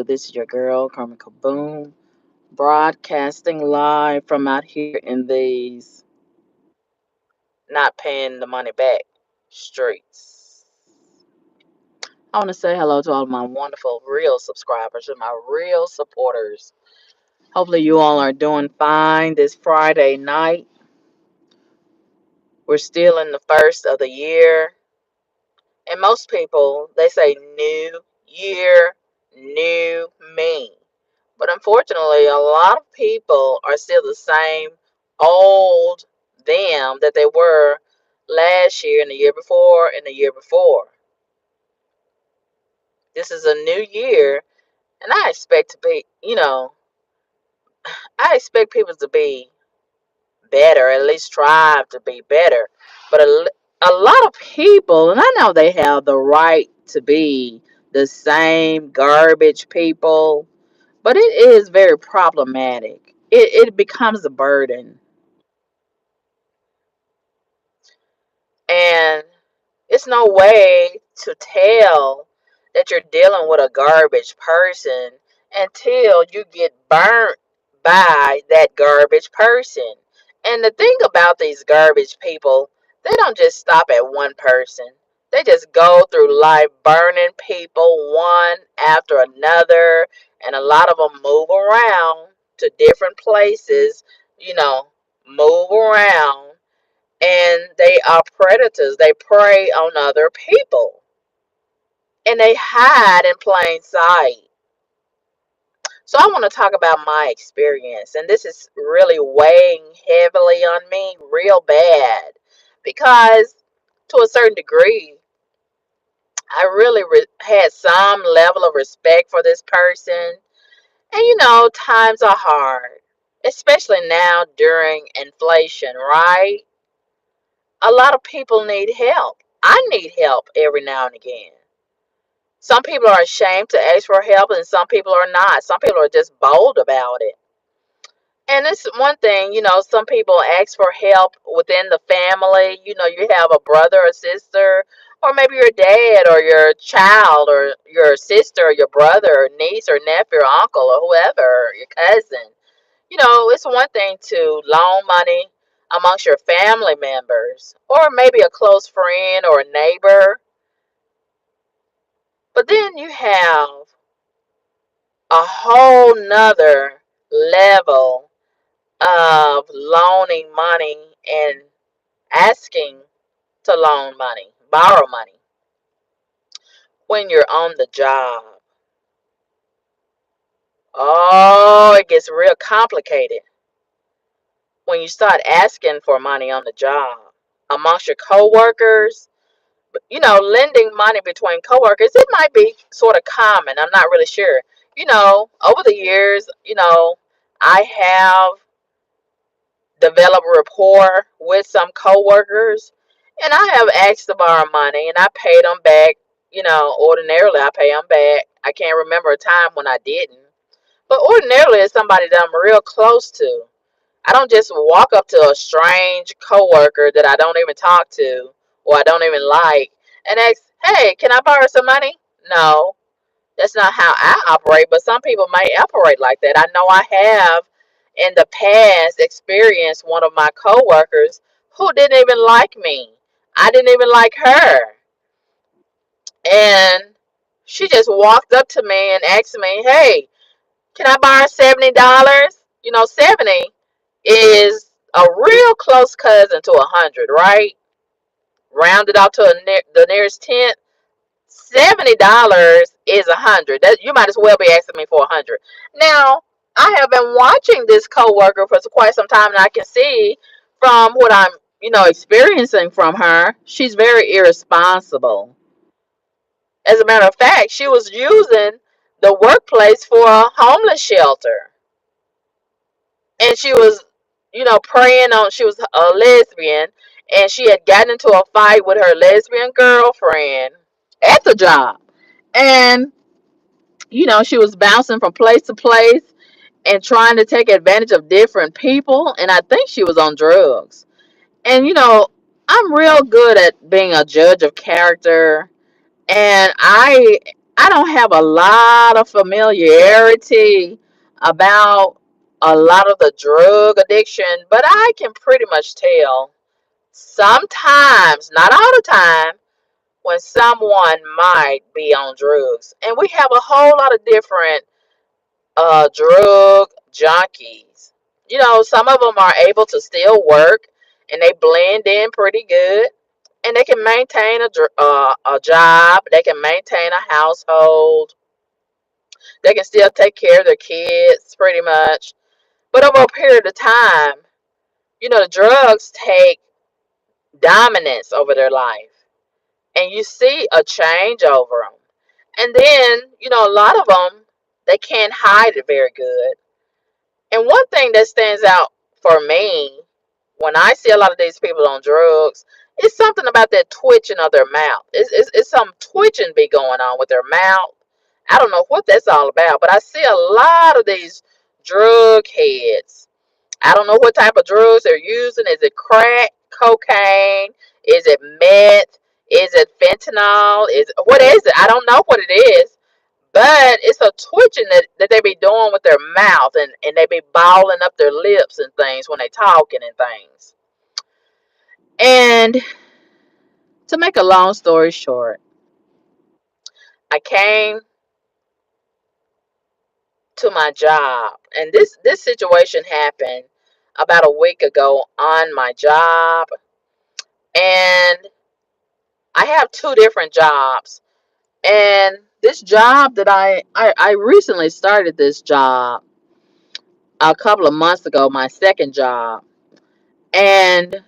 This is your girl, Carmen Kaboom, broadcasting live from out here in these not paying the money back streets. I want to say hello to all of my wonderful real subscribers and my real supporters. Hopefully, you all are doing fine this Friday night. We're still in the first of the year, and most people they say new year, new me. But unfortunately, a lot of people are still the same old them that they were last year and the year before and the year before. This is a new year, and I expect to be, I expect people to be better, at least strive to be better. But a lot of people, and I know they have the right to be the same garbage people, but it is very problematic. It becomes a burden. And it's no way to tell that you're dealing with a garbage person until you get burnt by that garbage person. And the thing about these garbage people, they don't just stop at one person. They just go through life burning people one after another. And a lot of them move around to different places, you know, move around, and they are predators. They prey on other people and they hide in plain sight. So I want to talk about my experience, and this is really weighing heavily on me real bad because to a certain degree I really had some level of respect for this person. And times are hard, especially now during inflation, right? A lot of people need help. I need help every now and again. Some people are ashamed to ask for help, and some people are not. Some people are just bold about it. And it's one thing, some people ask for help within the family. You have a brother or sister, or maybe your dad or your child or your sister or your brother or niece or nephew or uncle or whoever, your cousin. It's one thing to loan money amongst your family members or maybe a close friend or a neighbor. But then you have a whole nother level of loaning money and asking to loan money, borrow money when you're on the job. Oh, it gets real complicated when you start asking for money on the job amongst your coworkers. Lending money between coworkers, it might be sort of common. I'm not really sure. Over the years, I have developed rapport with some coworkers, and I have asked to borrow money, and I paid them back. Ordinarily I pay them back. I can't remember a time when I didn't, but ordinarily it's somebody that I'm real close to. I don't just walk up to a strange coworker that I don't even talk to or I don't even like and ask, "Hey, can I borrow some money?" No, that's not how I operate, but some people may operate like that. I know I have in the past experienced one of my coworkers who didn't even like me. I didn't even like her. And she just walked up to me and asked me, "Hey, can I borrow $70?" 70 is a real close cousin to 100, right? Rounded out to the nearest tenth. $70 is 100. That you might as well be asking me for 100. Now, I have been watching this coworker for quite some time, and I can see from what I'm, experiencing from her, she's very irresponsible. As a matter of fact, she was using the workplace for a homeless shelter, and she was, preying on. She was a lesbian, and she had gotten into a fight with her lesbian girlfriend at the job, and she was bouncing from place to place and trying to take advantage of different people. And I think she was on drugs. And, I'm real good at being a judge of character. And I I don't have a lot of familiarity about a lot of the drug addiction, but I can pretty much tell sometimes, not all the time, when someone might be on drugs. And we have a whole lot of different drug junkies. You know, some of them are able to still work and they blend in pretty good and they can maintain a job, they can maintain a household, they can still take care of their kids pretty much. But over a period of time, you know, the drugs take dominance over their life and you see a change over them. And then, you know, a lot of them, they can't hide it very good. And one thing that stands out for me when I see a lot of these people on drugs, it's something about that twitching of their mouth. It's some twitching be going on with their mouth. I don't know what that's all about, but I see a lot of these drug heads. I don't know what type of drugs they're using. Is it crack, cocaine? Is it meth? Is it fentanyl? What is it? I don't know what it is. But it's a twitching that they be doing with their mouth and they be balling up their lips and things when they talking and things. And to make a long story short, I came to my job and this situation happened about a week ago on my job. And I have two different jobs. And this job that I recently started this job a couple of months ago, my second job. And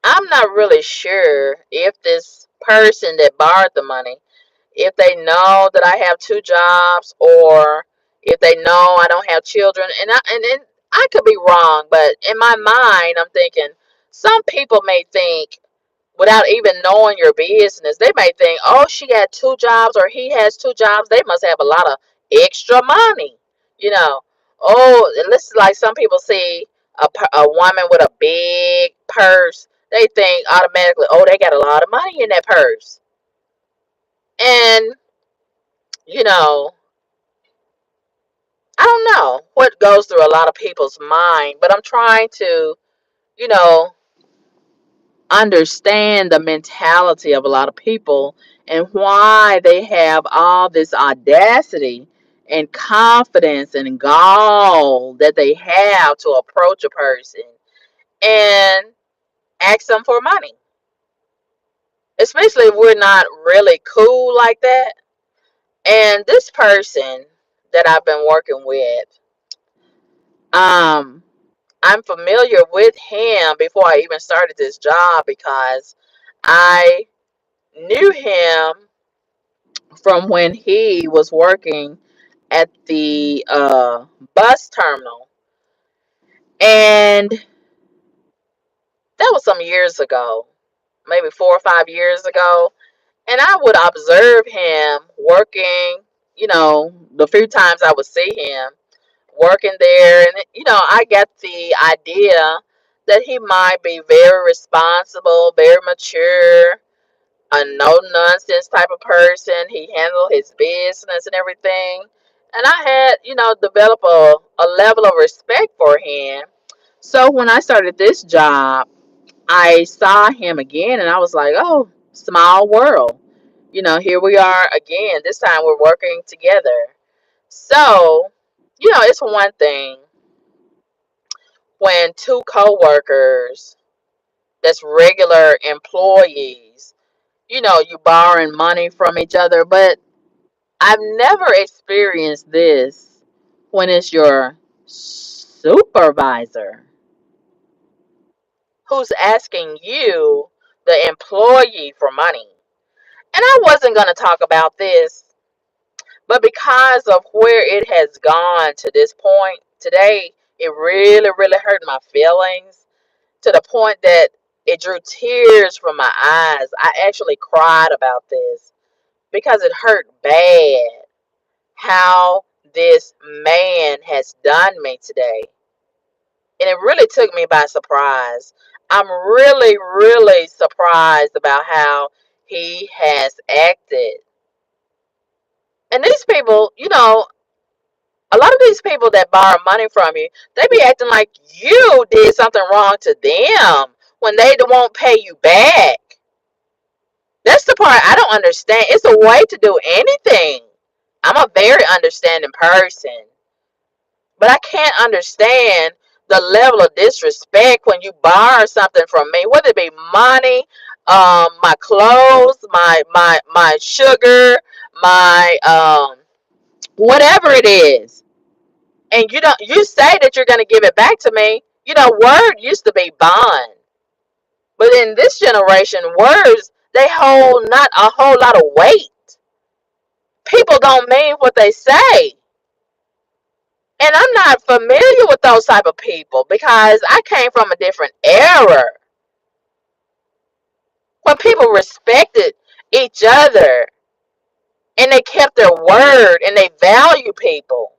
I'm not really sure if this person that borrowed the money, if they know that I have two jobs or if they know I don't have children. And I could be wrong, but in my mind, I'm thinking some people may think without even knowing your business, they may think, oh, she got two jobs or he has two jobs. They must have a lot of extra money, you know. Oh, it looks like some people see a woman with a big purse. They think automatically, oh, they got a lot of money in that purse. And, you know, I don't know what goes through a lot of people's mind, but I'm trying to, you know, understand the mentality of a lot of people and why they have all this audacity and confidence and gall that they have to approach a person and ask them for money, especially if we're not really cool like that. And this person that I've been working with, um I'm familiar with him before I even started this job because I knew him from when he was working at the bus terminal. And that was some years ago, maybe 4 or 5 years ago. And I would observe him working, you know, the few times I would see him working there. And, you know, I got the idea that he might be very responsible, very mature, a no nonsense type of person. He handled his business and everything. And I had, you know, developed a level of respect for him. So when I started this job, I saw him again and I was like, oh, small world. You know, here we are again. This time we're working together. So, you know, it's one thing when two coworkers that's regular employees, you know, you borrowing money from each other, but I've never experienced this when it's your supervisor who's asking you, the employee, for money. And I wasn't going to talk about this, but because of where it has gone to this point today, it really, really hurt my feelings to the point that it drew tears from my eyes. I actually cried about this because it hurt bad how this man has done me today. And it really took me by surprise. I'm really, really surprised about how he has acted. And these people, a lot of these people that borrow money from you, they be acting like you did something wrong to them when they won't pay you back. That's the part I don't understand. It's a way to do anything. I'm a very understanding person, but I can't understand the level of disrespect when you borrow something from me, whether it be money, my clothes, my sugar, my whatever it is. And you say that you're going to give it back to me. Word used to be bond, but in this generation, words, they hold not a whole lot of weight. People don't mean what they say. And I'm not familiar with those type of people because I came from a different era when people respected each other and they kept their word and they value people.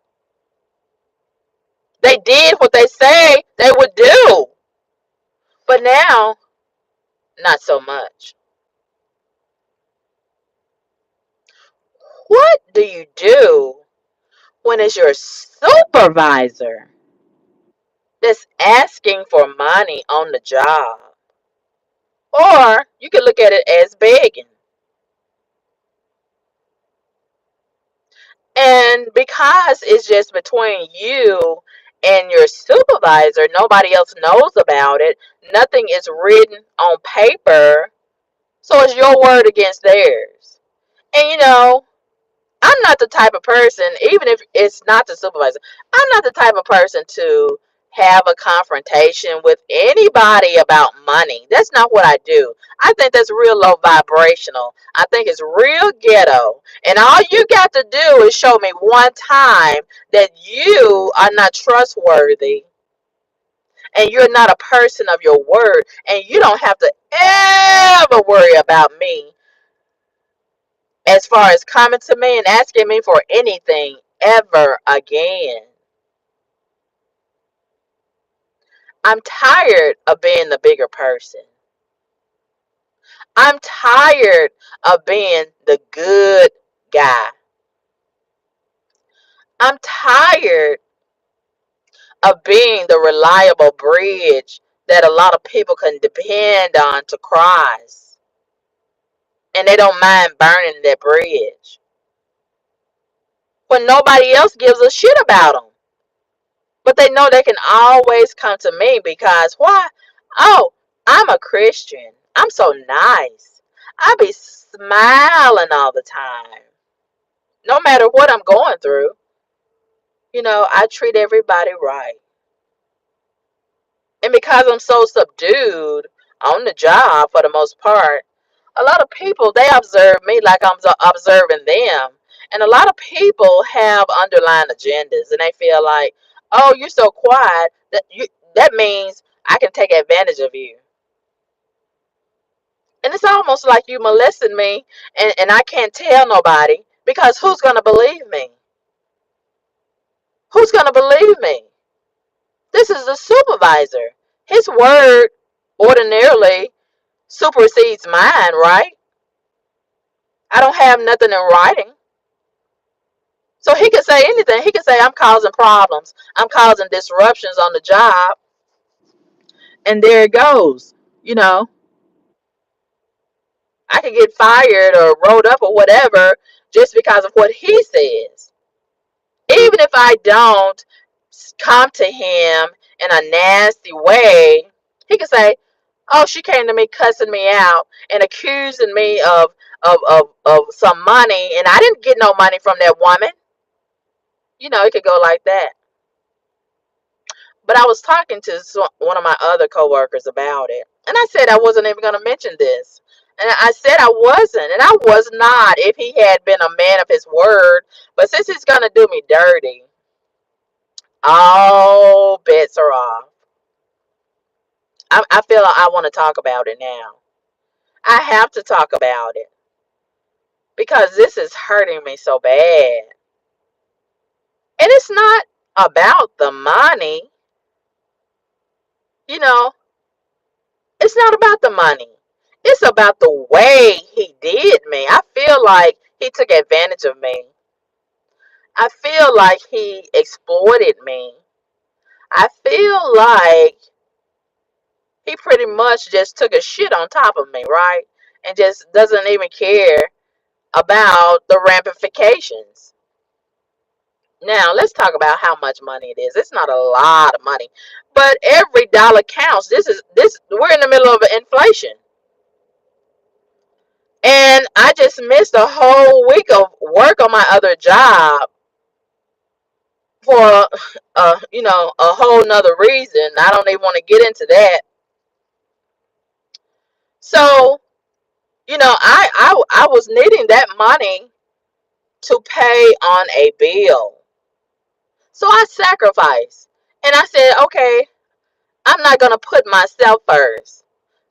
They did what they say they would do. But now, not so much. What do you do when it's your supervisor that's asking for money on the job? Or you can look at it as begging. And because it's just between you and your supervisor, nobody else knows about it. Nothing is written on paper. So it's your word against theirs. And I'm not the type of person, even if it's not the supervisor, I'm not the type of person to have a confrontation with anybody about money. That's not what I do. I think that's real low vibrational. I think it's real ghetto. And all you got to do is show me one time that you are not trustworthy and you're not a person of your word, and you don't have to ever worry about me as far as coming to me and asking me for anything ever again. I'm tired of being the bigger person. I'm tired of being the good guy. I'm tired of being the reliable bridge that a lot of people can depend on to cross. And they don't mind burning that bridge when nobody else gives a shit about them. But they know they can always come to me because why? Oh, I'm a Christian. I'm so nice. I be smiling all the time. No matter what I'm going through, I treat everybody right. And because I'm so subdued on the job for the most part, a lot of people, they observe me like I'm observing them. And a lot of people have underlying agendas and they feel like, oh, you're so quiet that means I can take advantage of you. And it's almost like you molested me and I can't tell nobody because who's gonna believe me? Who's gonna believe me? This is the supervisor. His word ordinarily supersedes mine, right? I don't have nothing in writing. So he could say anything. He could say, I'm causing problems. I'm causing disruptions on the job. And there it goes. You know, I could get fired or rolled up or whatever just because of what he says. Even if I don't come to him in a nasty way, he could say, oh, she came to me cussing me out and accusing me of some money, and I didn't get no money from that woman. It could go like that. But I was talking to one of my other coworkers about it, and I said I wasn't even going to mention this. And I said I wasn't, and I was not if he had been a man of his word. But since he's going to do me dirty, all bets are off. I feel like I want to talk about it now. I have to talk about it because this is hurting me so bad. And it's not about the money, you know, it's not about the money. It's about the way he did me. I feel like he took advantage of me. I feel like he exploited me. I feel like he pretty much just took a shit on top of me, right? And just doesn't even care about the ramifications. Now, let's talk about how much money it is. It's not a lot of money, but every dollar counts. This we're in the middle of inflation. And I just missed a whole week of work on my other job for a whole nother reason. I don't even want to get into that. So, I was needing that money to pay on a bill. So I sacrificed. And I said, okay, I'm not going to put myself first.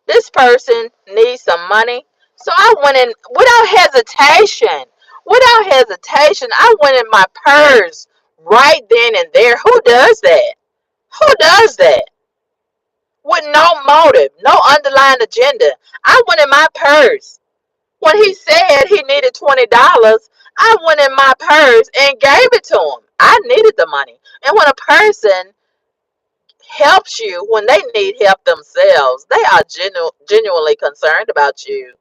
This person needs some money. So I went in without hesitation. Without hesitation, I went in my purse right then and there. Who does that? Who does that? With no motive, no underlying agenda. I went in my purse. When he said he needed $20, I went in my purse and gave it to him. I needed the money. And when a person helps you when they need help themselves, they are genuinely concerned about you.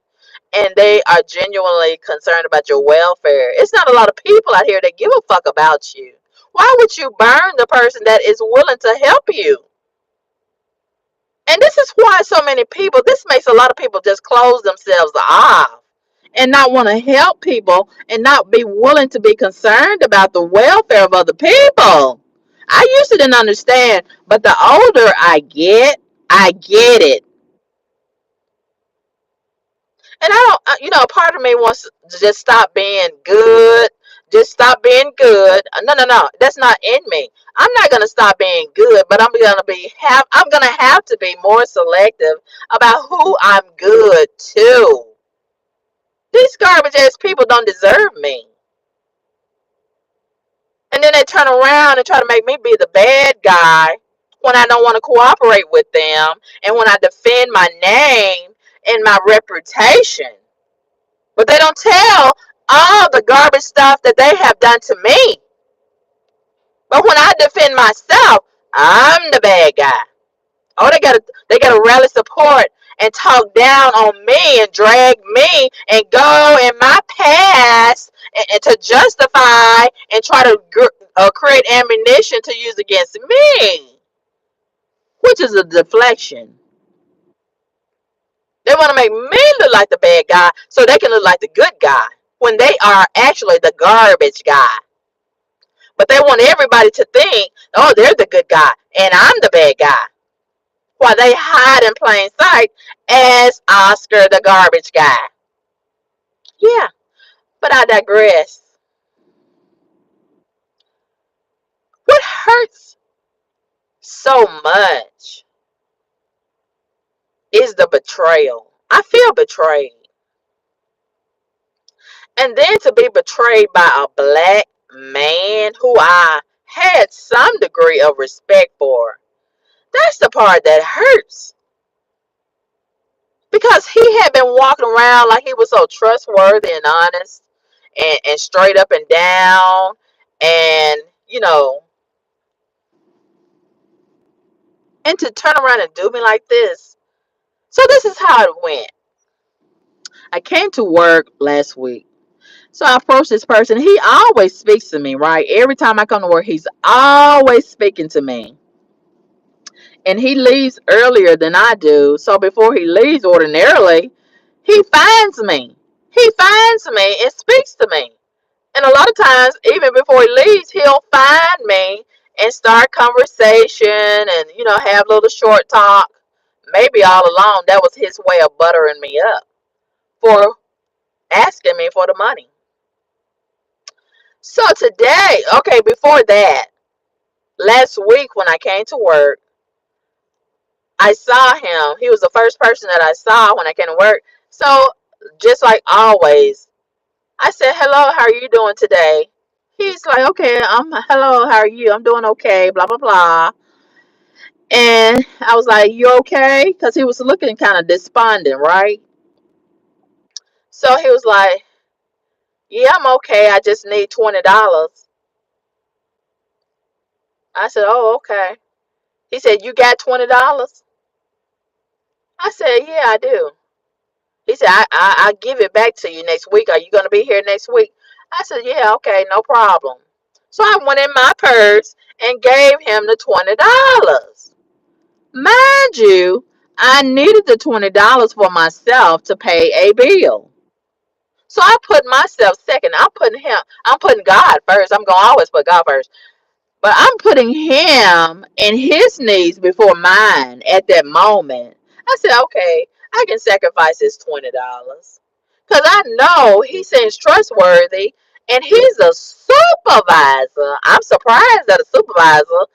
And they are genuinely concerned about your welfare. It's not a lot of people out here that give a fuck about you. Why would you burn the person that is willing to help you? And this is why so many people, this makes a lot of people just close themselves off and not want to help people and not be willing to be concerned about the welfare of other people. I used to didn't understand, but the older I get it. And I don't, part of me wants to just stop being good. Just stop being good. No. That's not in me. I'm not gonna stop being good, but I'm gonna have to be more selective about who I'm good to. These garbage ass people don't deserve me. And then they turn around and try to make me be the bad guy when I don't want to cooperate with them and when I defend my name and my reputation. But they don't tell all the garbage stuff that they have done to me. But when I defend myself, I'm the bad guy. Oh, they gotta rally support and talk down on me and drag me and go in my past and to justify and try to create ammunition to use against me, which is a deflection. They want to make me look like the bad guy so they can look like the good guy when they are actually the garbage guy. But they want everybody to think, oh, they're the good guy and I'm the bad guy. While they hide in plain sight as Oscar the garbage guy. Yeah, but I digress. What hurts so much is the betrayal. I feel betrayed. And then to be betrayed by a black man who I had some degree of respect for. That's the part that hurts. Because he had been walking around like he was so trustworthy and honest and straight up and down. And, and to turn around and do me like this. So this is how it went. I came to work last week. So I approached this person. He always speaks to me, right? Every time I come to work, he's always speaking to me. And he leaves earlier than I do. So before he leaves, ordinarily, he finds me. He finds me and speaks to me. And a lot of times, even before he leaves, he'll find me and start conversation and, have a little short talk. Maybe all along, that was his way of buttering me up for asking me for the money. So today, okay, before that, last week when I came to work, I saw him. He was the first person that I saw when I came to work. So just like always, I said, hello, how are you doing today? He's like, okay, hello, how are you? I'm doing okay, blah, blah, blah. And I was like, you okay? Because he was looking kind of despondent, right? So he was like, yeah, I'm okay. I just need $20. I said, oh, okay. He said, you got $20? I said, yeah, I do. He said, I'll give it back to you next week. Are you going to be here next week? I said, yeah, okay, no problem. So I went in my purse and gave him the $20. Mind you, I needed the $20 for myself to pay a bill. So I put myself second. I'm putting God first. I'm going to always put God first. But I'm putting him and his needs before mine at that moment. I said, okay, I can sacrifice his $20. Because I know he seems trustworthy and he's a supervisor. I'm surprised that a supervisor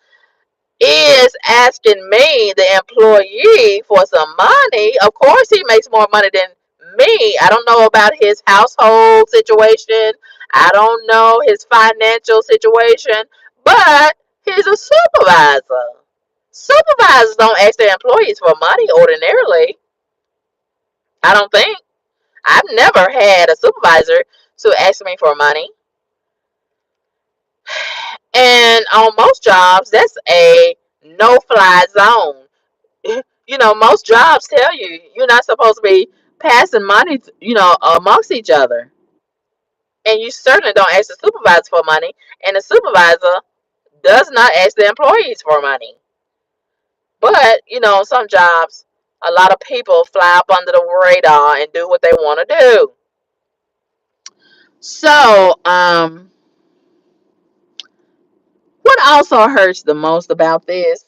is asking me, the employee, for some money. Of course, he makes more money than me. I don't know about his household situation. I don't know his financial situation, but he's a supervisor. Supervisors don't ask their employees for money ordinarily. I don't think. I've never had a supervisor to ask me for money. And on most jobs, that's a no-fly zone. Most jobs tell you you're not supposed to be passing money, amongst each other. And you certainly don't ask the supervisor for money, and the supervisor does not ask the employees for money. But, some jobs, a lot of people fly up under the radar and do what they want to do. So, what also hurts the most about this,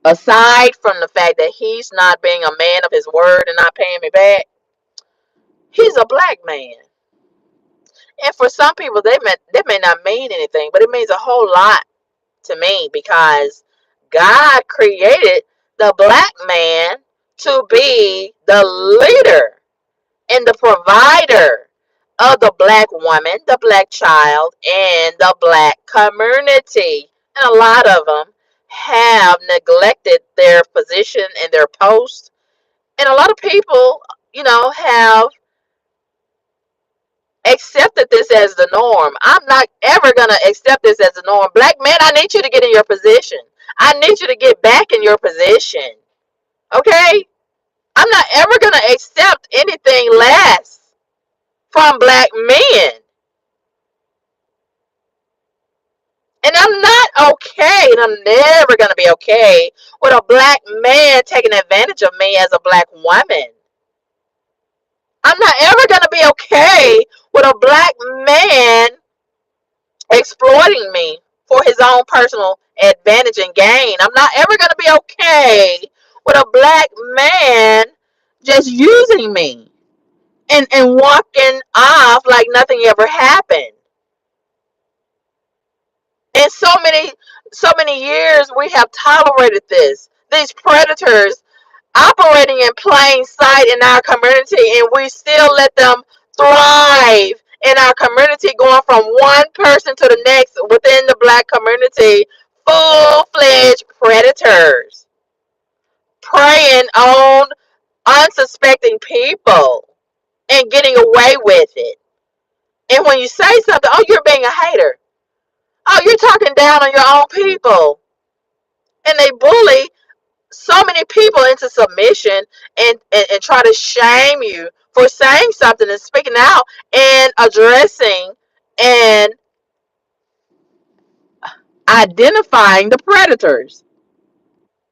aside from the fact that he's not being a man of his word and not paying me back, he's a black man. And for some people, that may not mean anything, but it means a whole lot to me because God created the black man to be the leader and the provider of the black woman, the black child, and the black community. And a lot of them have neglected their position and their post. And a lot of people, have accepted this as the norm. I'm not ever going to accept this as the norm. Black men, I need you to get in your position. I need you to get back in your position. Okay? I'm not ever going to accept anything less from black men. And I'm not okay, and I'm never going to be okay with a black man taking advantage of me as a black woman. I'm not ever going to be okay with a black man exploiting me for his own personal advantage and gain. I'm not ever going to be okay with a black man just using me and walking off like nothing ever happened. And so many years we have tolerated this. These predators operating in plain sight in our community, and we still let them thrive in our community, going from one person to the next within the black community. Full-fledged predators preying on unsuspecting people and getting away with it. And when you say something, oh, you're being a hater. Oh, you're talking down on your own people. And they bully so many people into submission and try to shame you for saying something and speaking out and addressing and identifying the predators.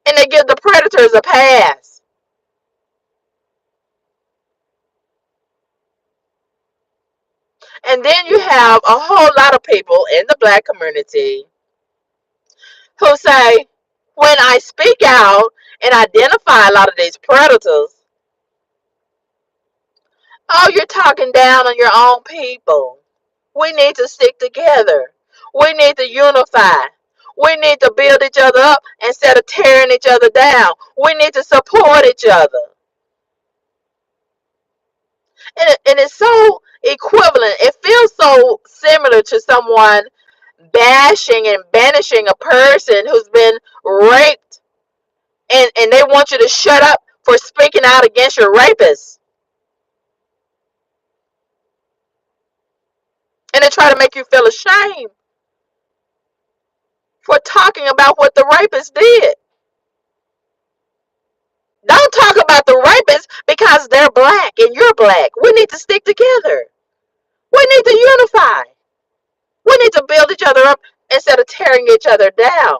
And they give the predators a pass. And then you have a whole lot of people in the black community who say, when I speak out and identify a lot of these predators, oh, you're talking down on your own people. We need to stick together. We need to unify. We need to build each other up instead of tearing each other down. We need to support each other. And it's so equivalent. It feels so similar to someone bashing and banishing a person who's been raped, and they want you to shut up for speaking out against your rapist. And they try to make you feel ashamed for talking about what the rapist did. Don't talk about the rapist because they're black and you're black. We need to stick together. We need to unify. We need to build each other up instead of tearing each other down.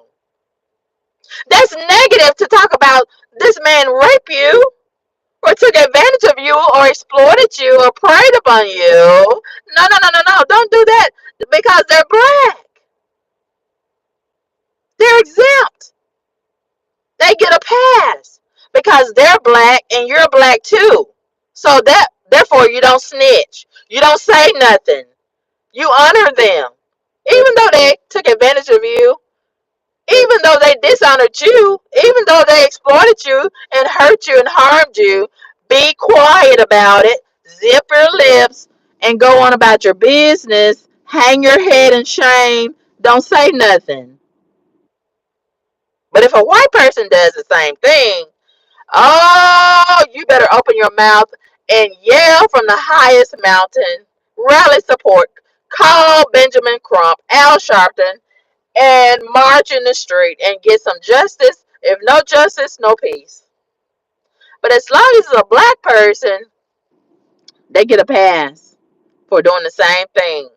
That's negative to talk about this man raped you or took advantage of you or exploited you or preyed upon you. No, no, no, no, no. Don't do that because they're black. They're exempt. They get a pass because they're black and you're black too. So that therefore you don't snitch. You don't say nothing. You honor them. Even though they took advantage of you, even though they dishonored you, even though they exploited you and hurt you and harmed you, be quiet about it. Zip your lips and go on about your business. Hang your head in shame. Don't say nothing. But if a white person does the same thing, oh, you better open your mouth and yell from the highest mountain. Rally support. Call Benjamin Crump, Al Sharpton, and march in the street and get some justice. If no justice, no peace. But as long as it's a black person, they get a pass for doing the same thing.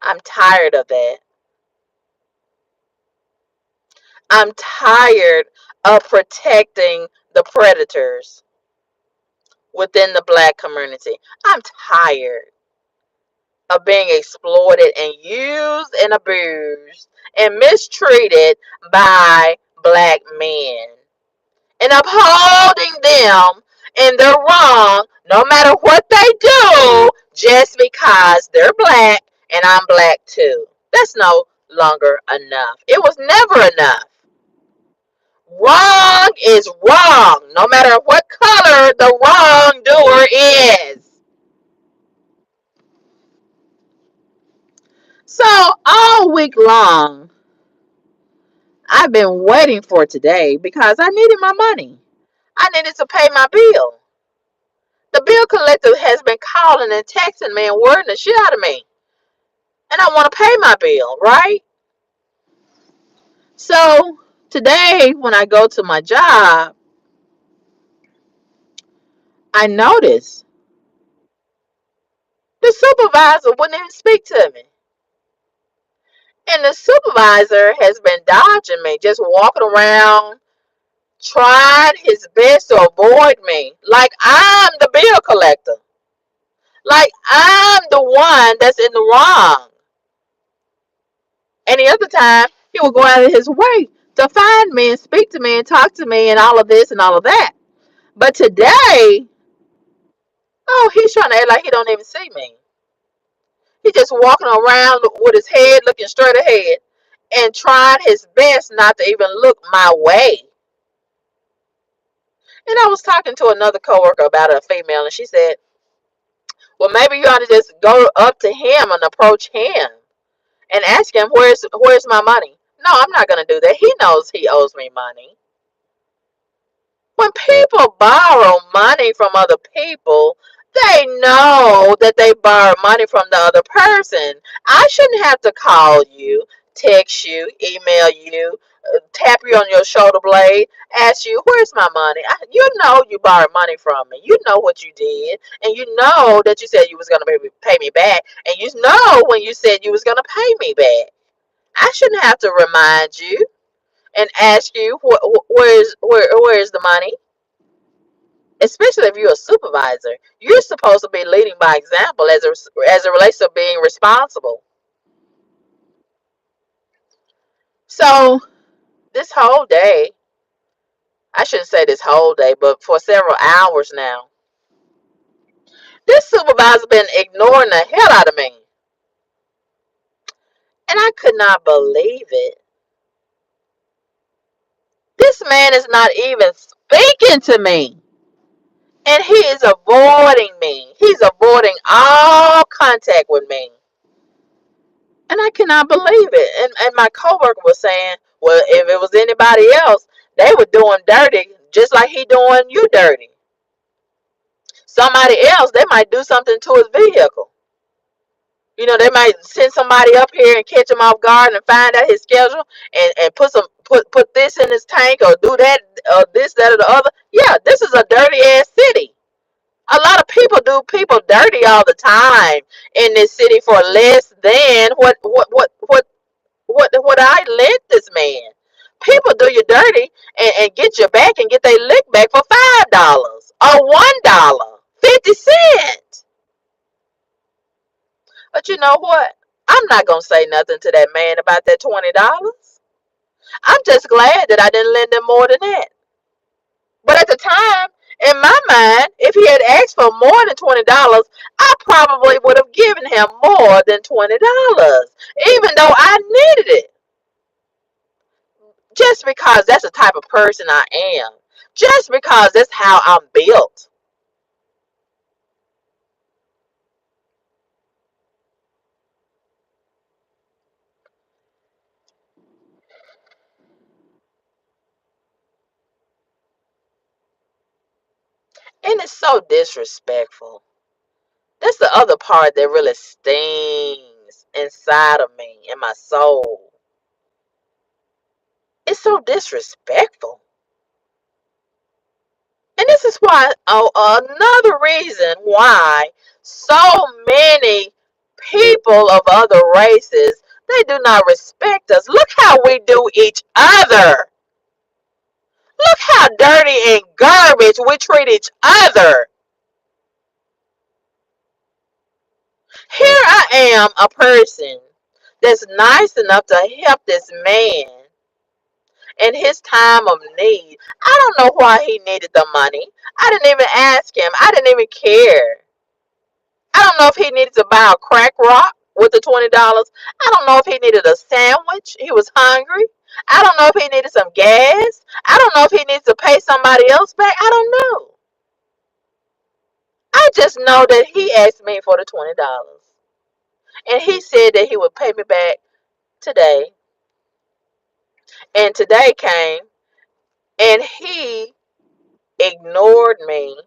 I'm tired of that. I'm tired of protecting the predators within the black community. I'm tired of being exploited and used and abused and mistreated by black men and upholding them in their wrong no matter what they do just because they're black and I'm black too. That's no longer enough. It was never enough. Wrong is wrong no matter what color the wrongdoer is. So all week long, I've been waiting for today because I needed my money. I needed to pay my bill. The bill collector has been calling and texting me and worrying the shit out of me. And I want to pay my bill, right? So today, when I go to my job, I notice the supervisor wouldn't even speak to me. And the supervisor has been dodging me, just walking around, trying his best to avoid me. Like I'm the bill collector. Like I'm the one that's in the wrong. Any other time, he will go out of his way to find me and speak to me and talk to me and all of this and all of that. But today, oh, he's trying to act like he don't even see me. He's just walking around with his head looking straight ahead and trying his best not to even look my way. And I was talking to another coworker about a female, and she said, well, maybe you ought to just go up to him and approach him and ask him, where's my money? No, I'm not going to do that. He knows he owes me money. When people borrow money from other people, they know that they borrow money from the other person. I shouldn't have to call you, text you, email you, tap you on your shoulder blade, ask you, where's my money? You know you borrowed money from me. You know what you did. And you know that you said you was going to pay me back. And you know when you said you was going to pay me back. I shouldn't have to remind you and ask you, where's the money? Especially if you're a supervisor, you're supposed to be leading by example as it relates to being responsible. So this whole day, I shouldn't say this whole day, but for several hours now, this supervisor's been ignoring the hell out of me. And I could not believe it. This man is not even speaking to me. And he is avoiding me. He's avoiding all contact with me. And I cannot believe it. And my coworker was saying, well, if it was anybody else, they were doing dirty just like he doing you dirty. Somebody else, they might do something to his vehicle. You know, they might send somebody up here and catch him off guard and find out his schedule and put this in his tank or do that or this, that, or the other. Yeah, this is a dirty ass city. A lot of people do people dirty all the time in this city for less than what I lent this man. People do you dirty and get your back and get their lick back for $5 or $1.50. But you know what? I'm not gonna say nothing to that man about that $20. I'm just glad that I didn't lend him more than that. But at the time, in my mind, if he had asked for more than $20, I probably would have given him more than $20, even though I needed it. Just because that's the type of person I am. Just because that's how I'm built. And it's so disrespectful. That's the other part that really stings inside of me, in my soul. It's so disrespectful. And this is why, another reason why so many people of other races, they do not respect us. Look how we do each other. Look how dirty and garbage we treat each other. Here I am, a person that's nice enough to help this man in his time of need. I don't know why he needed the money. I didn't even ask him. I didn't even care. I don't know if he needed to buy a crack rock with the $20. I don't know if he needed a sandwich. He was hungry. I don't know if he needed some gas. I don't know if he needs to pay somebody else back. I don't know. I just know that he asked me for the $20. And he said that he would pay me back today. And today came and he ignored me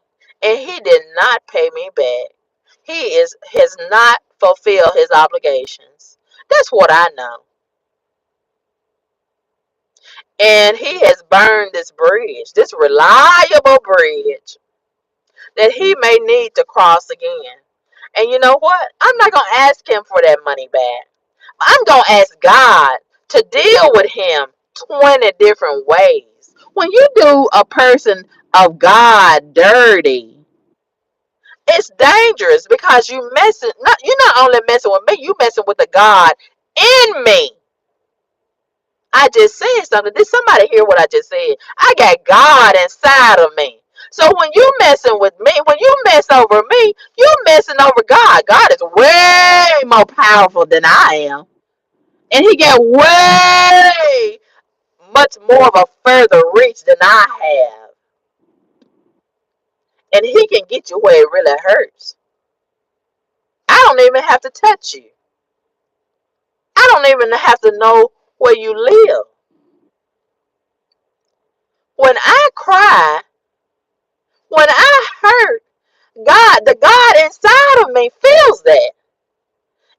and he did not pay me back. Has not fulfilled his obligations. That's what I know. And he has burned this bridge, this reliable bridge that he may need to cross again. And you know what? I'm not going to ask him for that money back. I'm going to ask God to deal with him 20 different ways. When you do a person of God dirty, it's dangerous because you're not only messing with me, you messing with the God in me. I just said something. Did somebody hear what I just said? I got God inside of me. So when you messing with me, when you mess over me, you messing over God. God is way more powerful than I am. And he got way much more of a further reach than I have. And he can get you where it really hurts. I don't even have to touch you. I don't even have to know where you live. When I cry, when I hurt, the God inside of me feels that.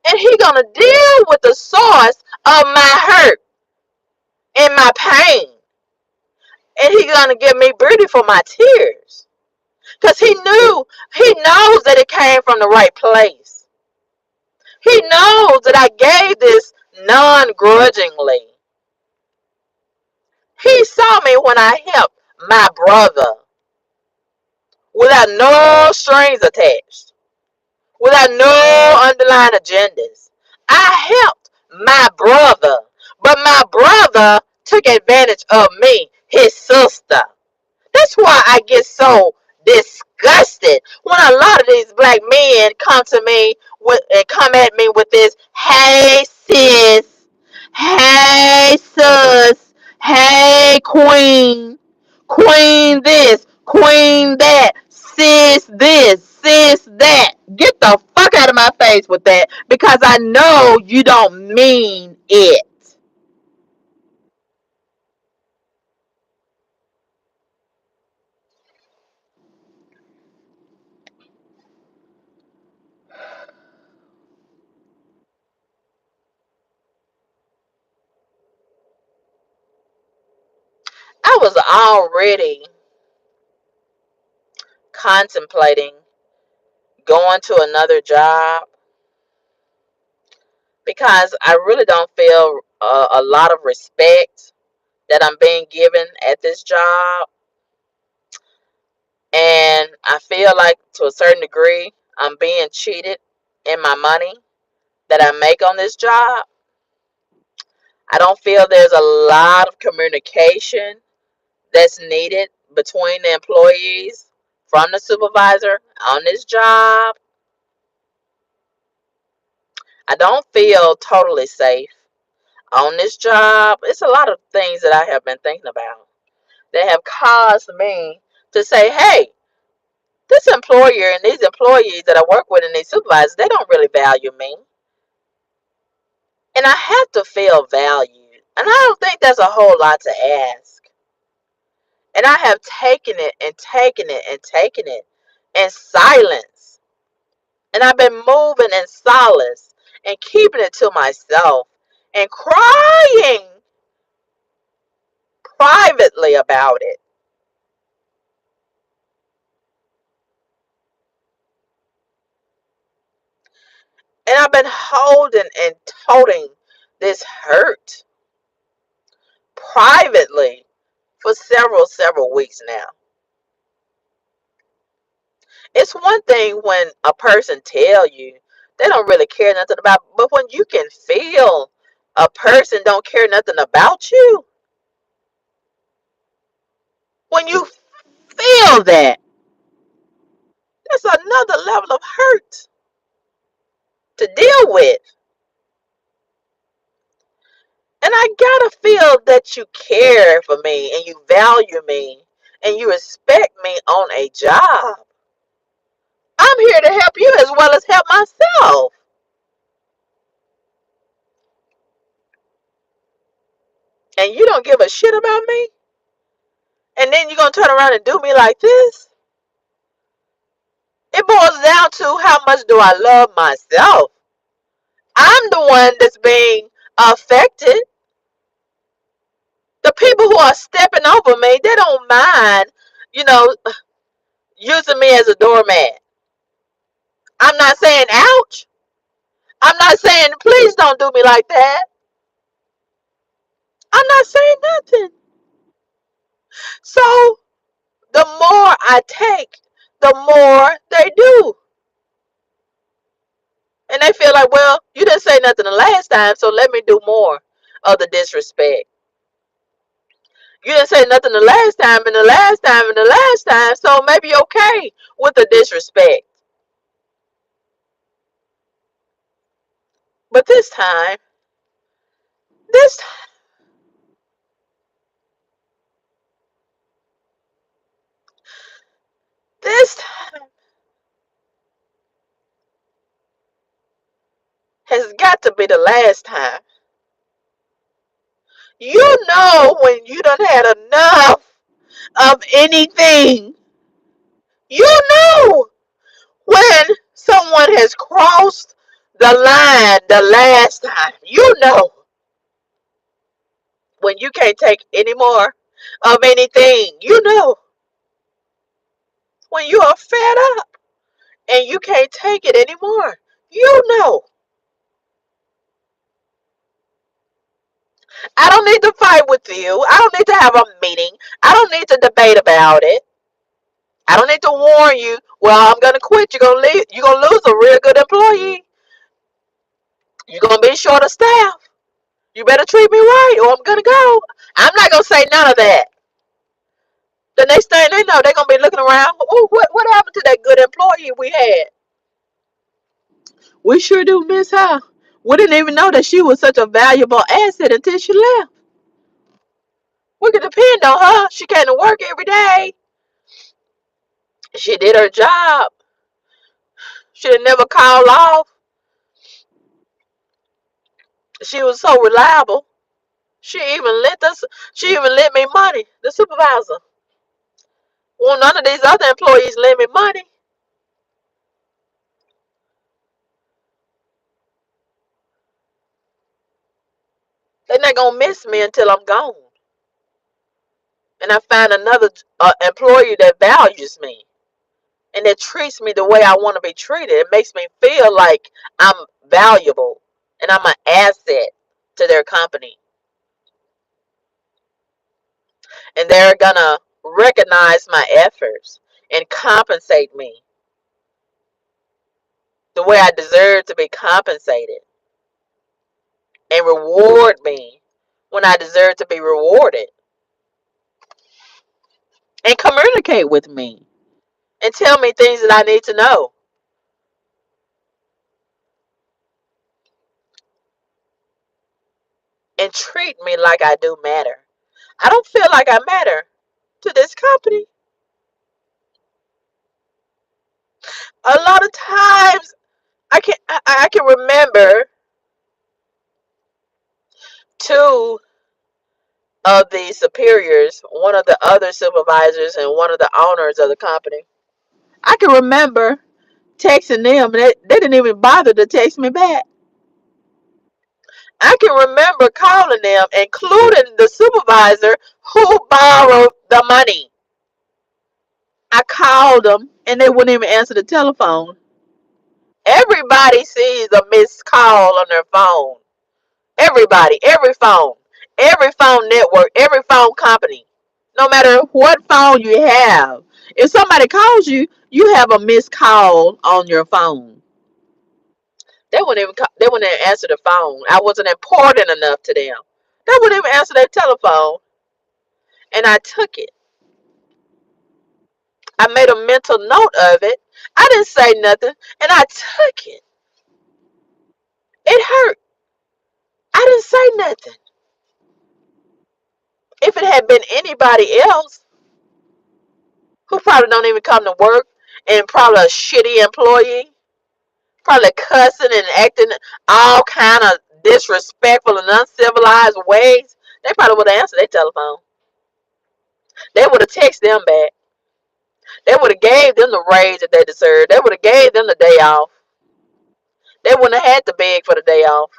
And he gonna deal with the source of my hurt and my pain. And he gonna give me beauty for my tears. Because he knows that it came from the right place. He knows that I gave this non-grudgingly. He saw me when I helped my brother without no strings attached, without no underlying agendas. I helped my brother, but my brother took advantage of me, his sister. That's why I get so disgusted when a lot of these black men come to me and come at me with this, hey sis, hey sis, hey queen, queen this, queen that, sis this, sis that. Get the fuck out of my face with that because I know you don't mean it. was already contemplating going to another job because I really don't feel a lot of respect that I'm being given at this job. And I feel like to a certain degree, I'm being cheated in my money that I make on this job. I don't feel there's a lot of communication that's needed between the employees from the supervisor on this job. I don't feel totally safe on this job. It's a lot of things that I have been thinking about that have caused me to say, hey, this employer and these employees that I work with and these supervisors, they don't really value me. And I have to feel valued. And I don't think that's a whole lot to ask. And I have taken it and taken it and taken it in silence. And I've been moving in solace and keeping it to myself and crying privately about it. And I've been holding and toting this hurt privately for several weeks now. It's one thing when a person tell you they don't really care nothing about, but when you can feel a person don't care nothing about you, when you feel that, that's another level of hurt to deal with. And I gotta feel that you care for me and you value me and you respect me on a job. I'm here to help you as well as help myself. And you don't give a shit about me? And then you're gonna turn around and do me like this? It boils down to how much do I love myself. I'm the one that's being affected. The people who are stepping over me, they don't mind, you know, using me as a doormat. I'm not saying ouch. I'm not saying please don't do me like that. I'm not saying nothing. So the more I take, the more they do. And they feel like, well, you didn't say nothing the last time, so let me do more of the disrespect. You didn't say nothing the last time, and the last time, and the last time, so maybe you're okay with the disrespect. But this, this time has got to be the last time. You know when you done had enough of anything. You know when someone has crossed the line the last time. You know when you can't take any more of anything. You know when you are fed up and you can't take it anymore. You know. I don't need to fight with you. I don't need to have a meeting. I don't need to debate about it. I don't need to warn you. Well, I'm gonna quit. You're gonna leave. You're gonna lose a real good employee. You're gonna be short of staff. You better treat me right, or I'm gonna go. I'm not gonna say none of that. The next thing they know, they're gonna be looking around. Oh, what happened to that good employee we had? We sure do miss her. We didn't even know that she was such a valuable asset until she left. We could depend on her. She came to work every day. She did her job. She didn't never call off. She was so reliable. She even lent us. She even lent me money. The supervisor. Well, none of these other employees lend me money. They're not gonna miss me until I'm gone. and I find another employer that values me and that treats me the way I want to be treated, it makes me feel like I'm valuable and I'm an asset to their company. And they're gonna recognize my efforts and compensate me the way I deserve to be compensated and reward me when I deserve to be rewarded and communicate with me and tell me things that I need to know and treat me like I do matter. I don't feel like I matter to this company. A lot of times I can remember two of the superiors, one of the other supervisors and one of the owners of the company. I can remember texting them and they didn't even bother to text me back. I can remember calling them, including the supervisor who borrowed the money. I called them and they wouldn't even answer the telephone. Everybody sees a missed call on their phone. Everybody, every phone network, every phone company. No matter what phone you have, if somebody calls you, you have a missed call on your phone. They wouldn't even answer the phone. I wasn't important enough to them. They wouldn't even answer their telephone, and I took it. I made a mental note of it. I didn't say nothing, and I took it. It hurt. I didn't say nothing. If it had been anybody else who probably don't even come to work and probably a shitty employee, probably cussing and acting all kind of disrespectful and uncivilized ways, they probably would have answered their telephone. They would have texted them back. They would have gave them the raise that they deserved. They would have gave them the day off. They wouldn't have had to beg for the day off.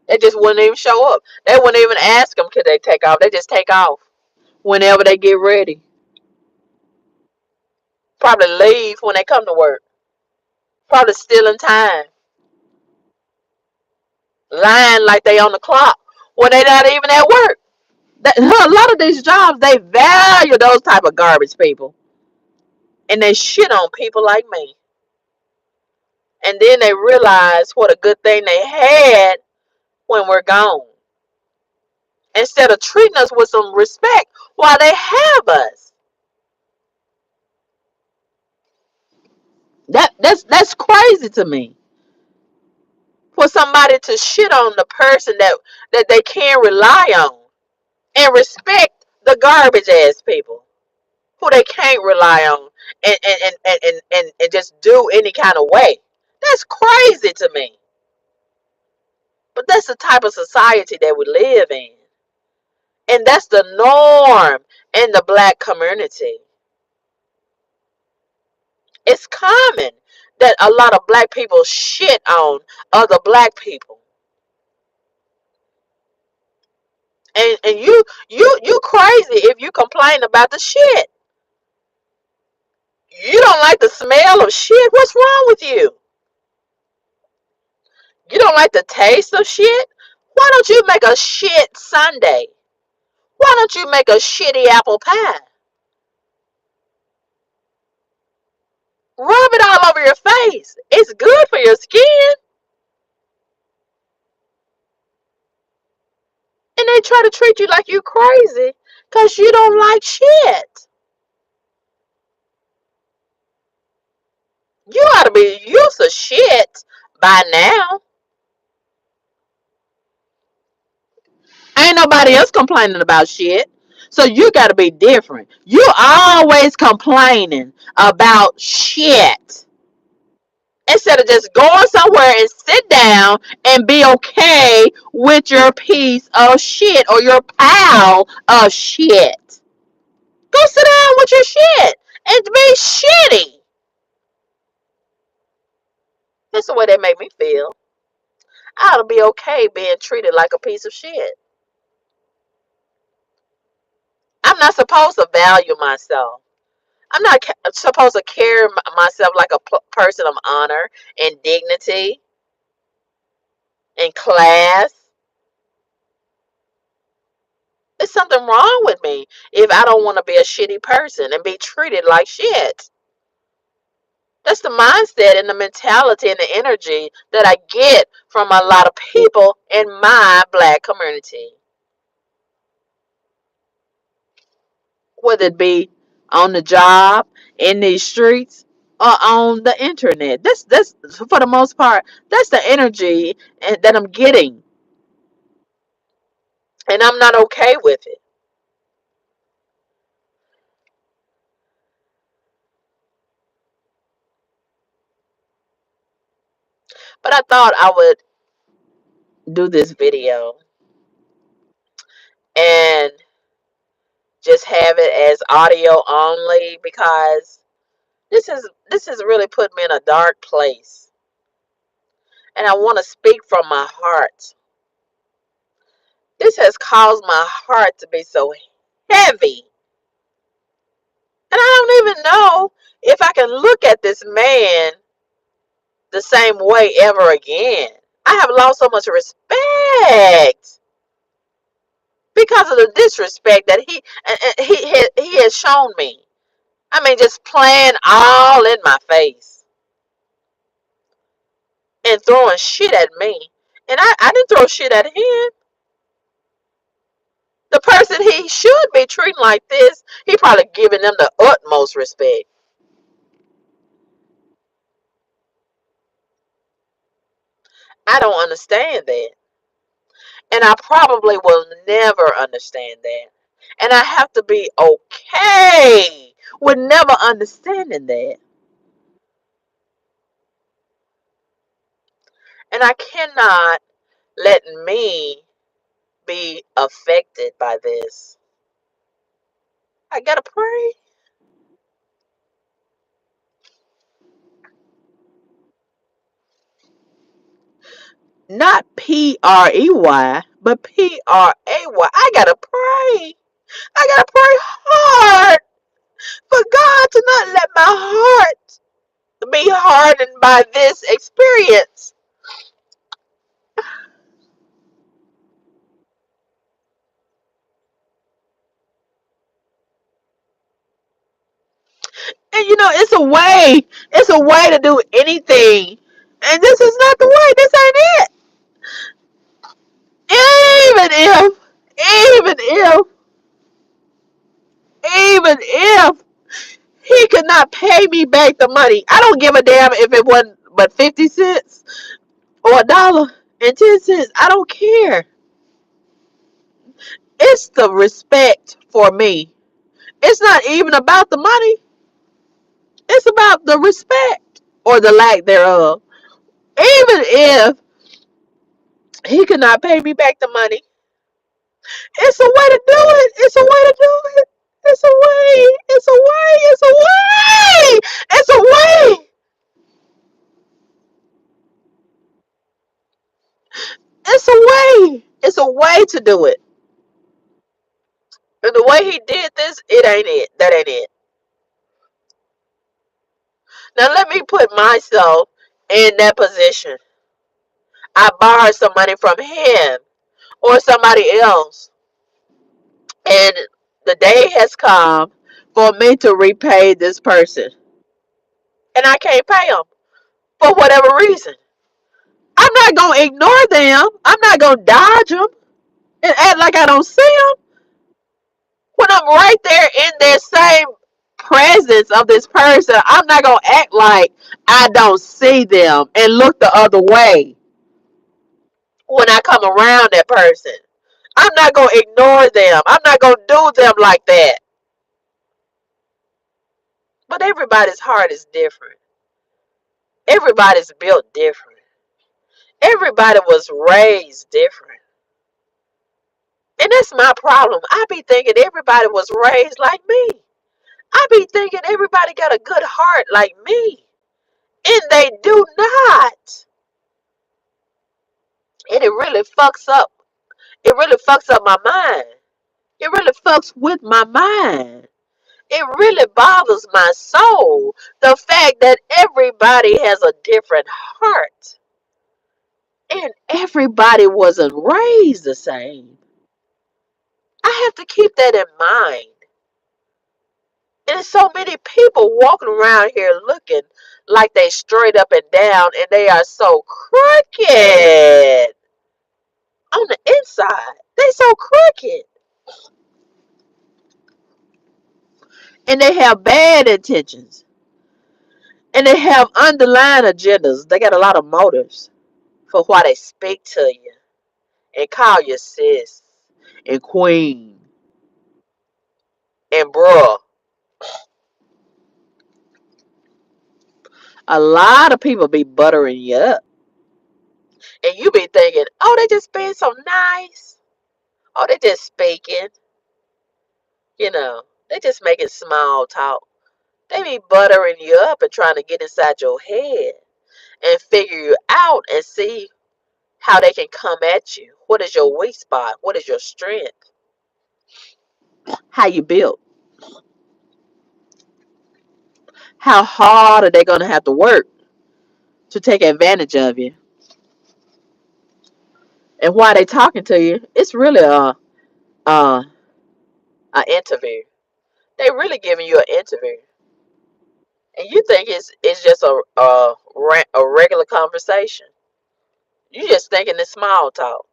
They just wouldn't even show up. They wouldn't even ask them could they take off. They just take off whenever they get ready. Probably leave when they come to work. Probably stealing time. Lying like they on the clock when they not even at work. A lot of these jobs, they value those type of garbage people. And they shit on people like me. And then they realize what a good thing they had when we're gone. Instead of treating us with some respect while they have us. That's crazy to me. For somebody to shit on the person that they can rely on. And respect the garbage ass people who they can't rely on and just do any kind of way. That's crazy to me. But that's the type of society that we live in. And that's the norm in the black community. It's common that a lot of black people shit on other black people. And you crazy if you complain about the shit. You don't like the smell of shit? What's wrong with you? You don't like the taste of shit? Why don't you make a shit sundae? Why don't you make a shitty apple pie? Rub it all over your face. It's good for your skin. And they try to treat you like you crazy because you don't like shit. You ought to be used to shit by now. Ain't nobody else complaining about shit. So you got to be different. You always complaining about shit. Instead of just going somewhere and sit down and be okay with your piece of shit or your pile of shit. Go sit down with your shit and be shitty. That's the way they make me feel. I ought to be okay being treated like a piece of shit. I'm not supposed to value myself. I'm not supposed to carry myself like a person of honor and dignity and class. There's something wrong with me if I don't want to be a shitty person and be treated like shit. That's the mindset and the mentality and the energy that I get from a lot of people in my black community. Whether it be on the job, in these streets, or on the internet. That's for the most part, that's the energy that I'm getting. And I'm not okay with it. But I thought I would do this video and just have it as audio only because this has really put me in a dark place. And I want to speak from my heart. This has caused my heart to be so heavy. And I don't even know if I can look at this man the same way ever again. I have lost so much respect because of the disrespect that he has shown me. I mean, just playing all in my face and throwing shit at me. And I didn't throw shit at him. The person he should be treating like this, he probably giving them the utmost respect. I don't understand that. And I probably will never understand that. And I have to be okay with never understanding that. And I cannot let me be affected by this. I gotta pray. Not PREY, but PRAY. I gotta pray. I gotta pray hard for God to not let my heart be hardened by this experience. And it's a way to do anything. And this is not the way. This ain't it. Even if, even if, even if he could not pay me back the money, I don't give a damn if it wasn't but 50 cents or $1.10. I don't care. It's the respect for me. It's not even about the money. It's about the respect or the lack thereof. Even if he could not pay me back the money, it's a way to do it. It's a way to do it. It's a way. It's a way. It's a way. It's a way. It's a way. It's a way to do it. And the way he did this, it ain't it. That ain't it. Now let me put myself in that position. I borrowed some money from him or somebody else. And the day has come for me to repay this person. And I can't pay them for whatever reason. I'm not going to ignore them. I'm not going to dodge them and act like I don't see them. When I'm right there in that same presence of this person, I'm not going to act like I don't see them and look the other way when I come around that person. I'm not going to ignore them. I'm not going to do them like that. But everybody's heart is different. Everybody's built different. Everybody was raised different. And that's my problem. I be thinking everybody was raised like me. I be thinking everybody got a good heart like me. And they do not. And it really fucks up. It really fucks up my mind. It really fucks with my mind. It really bothers my soul. The fact that everybody has a different heart. And everybody wasn't raised the same. I have to keep that in mind. And there's so many people walking around here looking like they straight up and down and they are so crooked on the inside. They so crooked. And they have bad intentions. And they have underlying agendas. They got a lot of motives for why they speak to you and call you sis and queen and bruh. A lot of people be buttering you up. And you be thinking, oh, they just being so nice. Oh, they just speaking. You know, they just making small talk. They be buttering you up and trying to get inside your head and figure you out and see how they can come at you. What is your weak spot? What is your strength? How you built? How hard are they going to have to work to take advantage of you? And while they talking to you, it's really a interview. They really giving you an interview, and you think it's just a regular conversation. You just thinking it's small talk,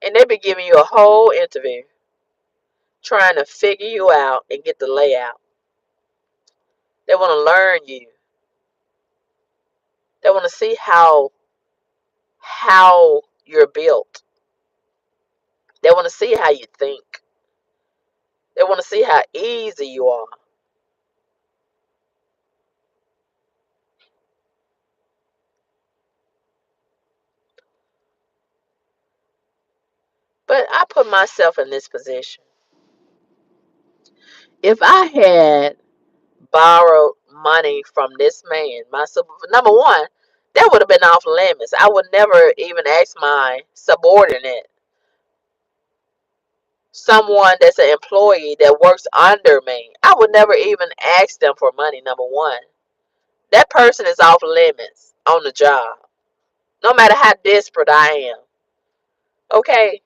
and they be giving you a whole interview, trying to figure you out and get the layout. They want to learn you. They want to see how you're built. They want to see how you think. They want to see how easy you are. But I put myself in this position. If I had borrowed money from this man, my number one, that would have been off limits. I would never even ask my subordinate, someone that's an employee that works under me. I would never even ask them for money, number one. That person is off limits on the job, no matter how desperate I am. Okay?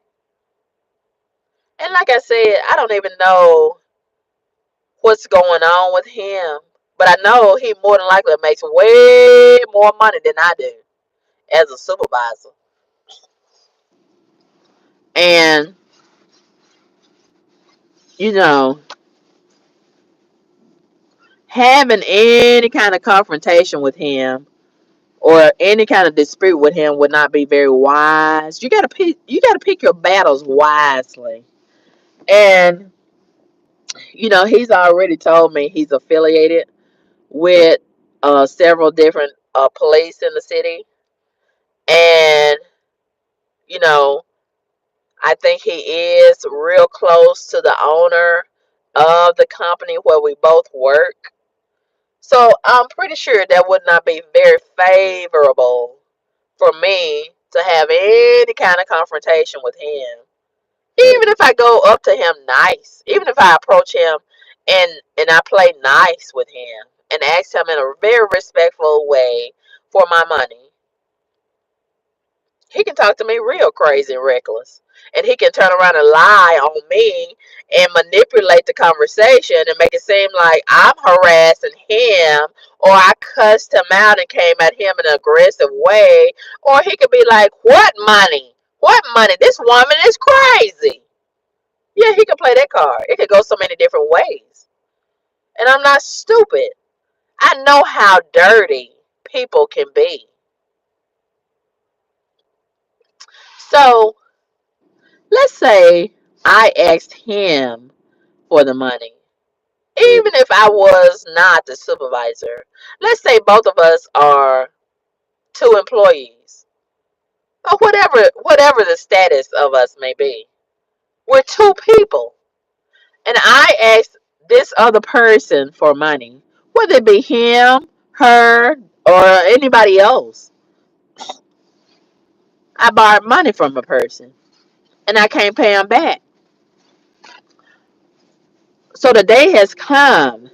And like I said, I don't even know what's going on with him. But I know he more than likely makes way more money than I do as a supervisor. And, you know, having any kind of confrontation with him or any kind of dispute with him would not be very wise. You gotta pick your battles wisely. And, he's already told me he's affiliated with several different police in the city. And, you know, I think he is real close to the owner of the company where we both work. So I'm pretty sure that would not be very favorable for me to have any kind of confrontation with him. Even if I go up to him nice, even if I approach him and I play nice with him and ask him in a very respectful way for my money, he can talk to me real crazy and reckless. And he can turn around and lie on me and manipulate the conversation and make it seem like I'm harassing him or I cussed him out and came at him in an aggressive way. Or he could be like, what money? What money? This woman is crazy. Yeah, he could play that card. It could go so many different ways. And I'm not stupid. I know how dirty people can be. So let's say I asked him for the money. Even if I was not the supervisor, let's say both of us are two employees, or whatever the status of us may be. We're two people, and I asked this other person for money, whether it be him, her, or anybody else. I borrowed money from a person, and I can't pay him back. So the day has come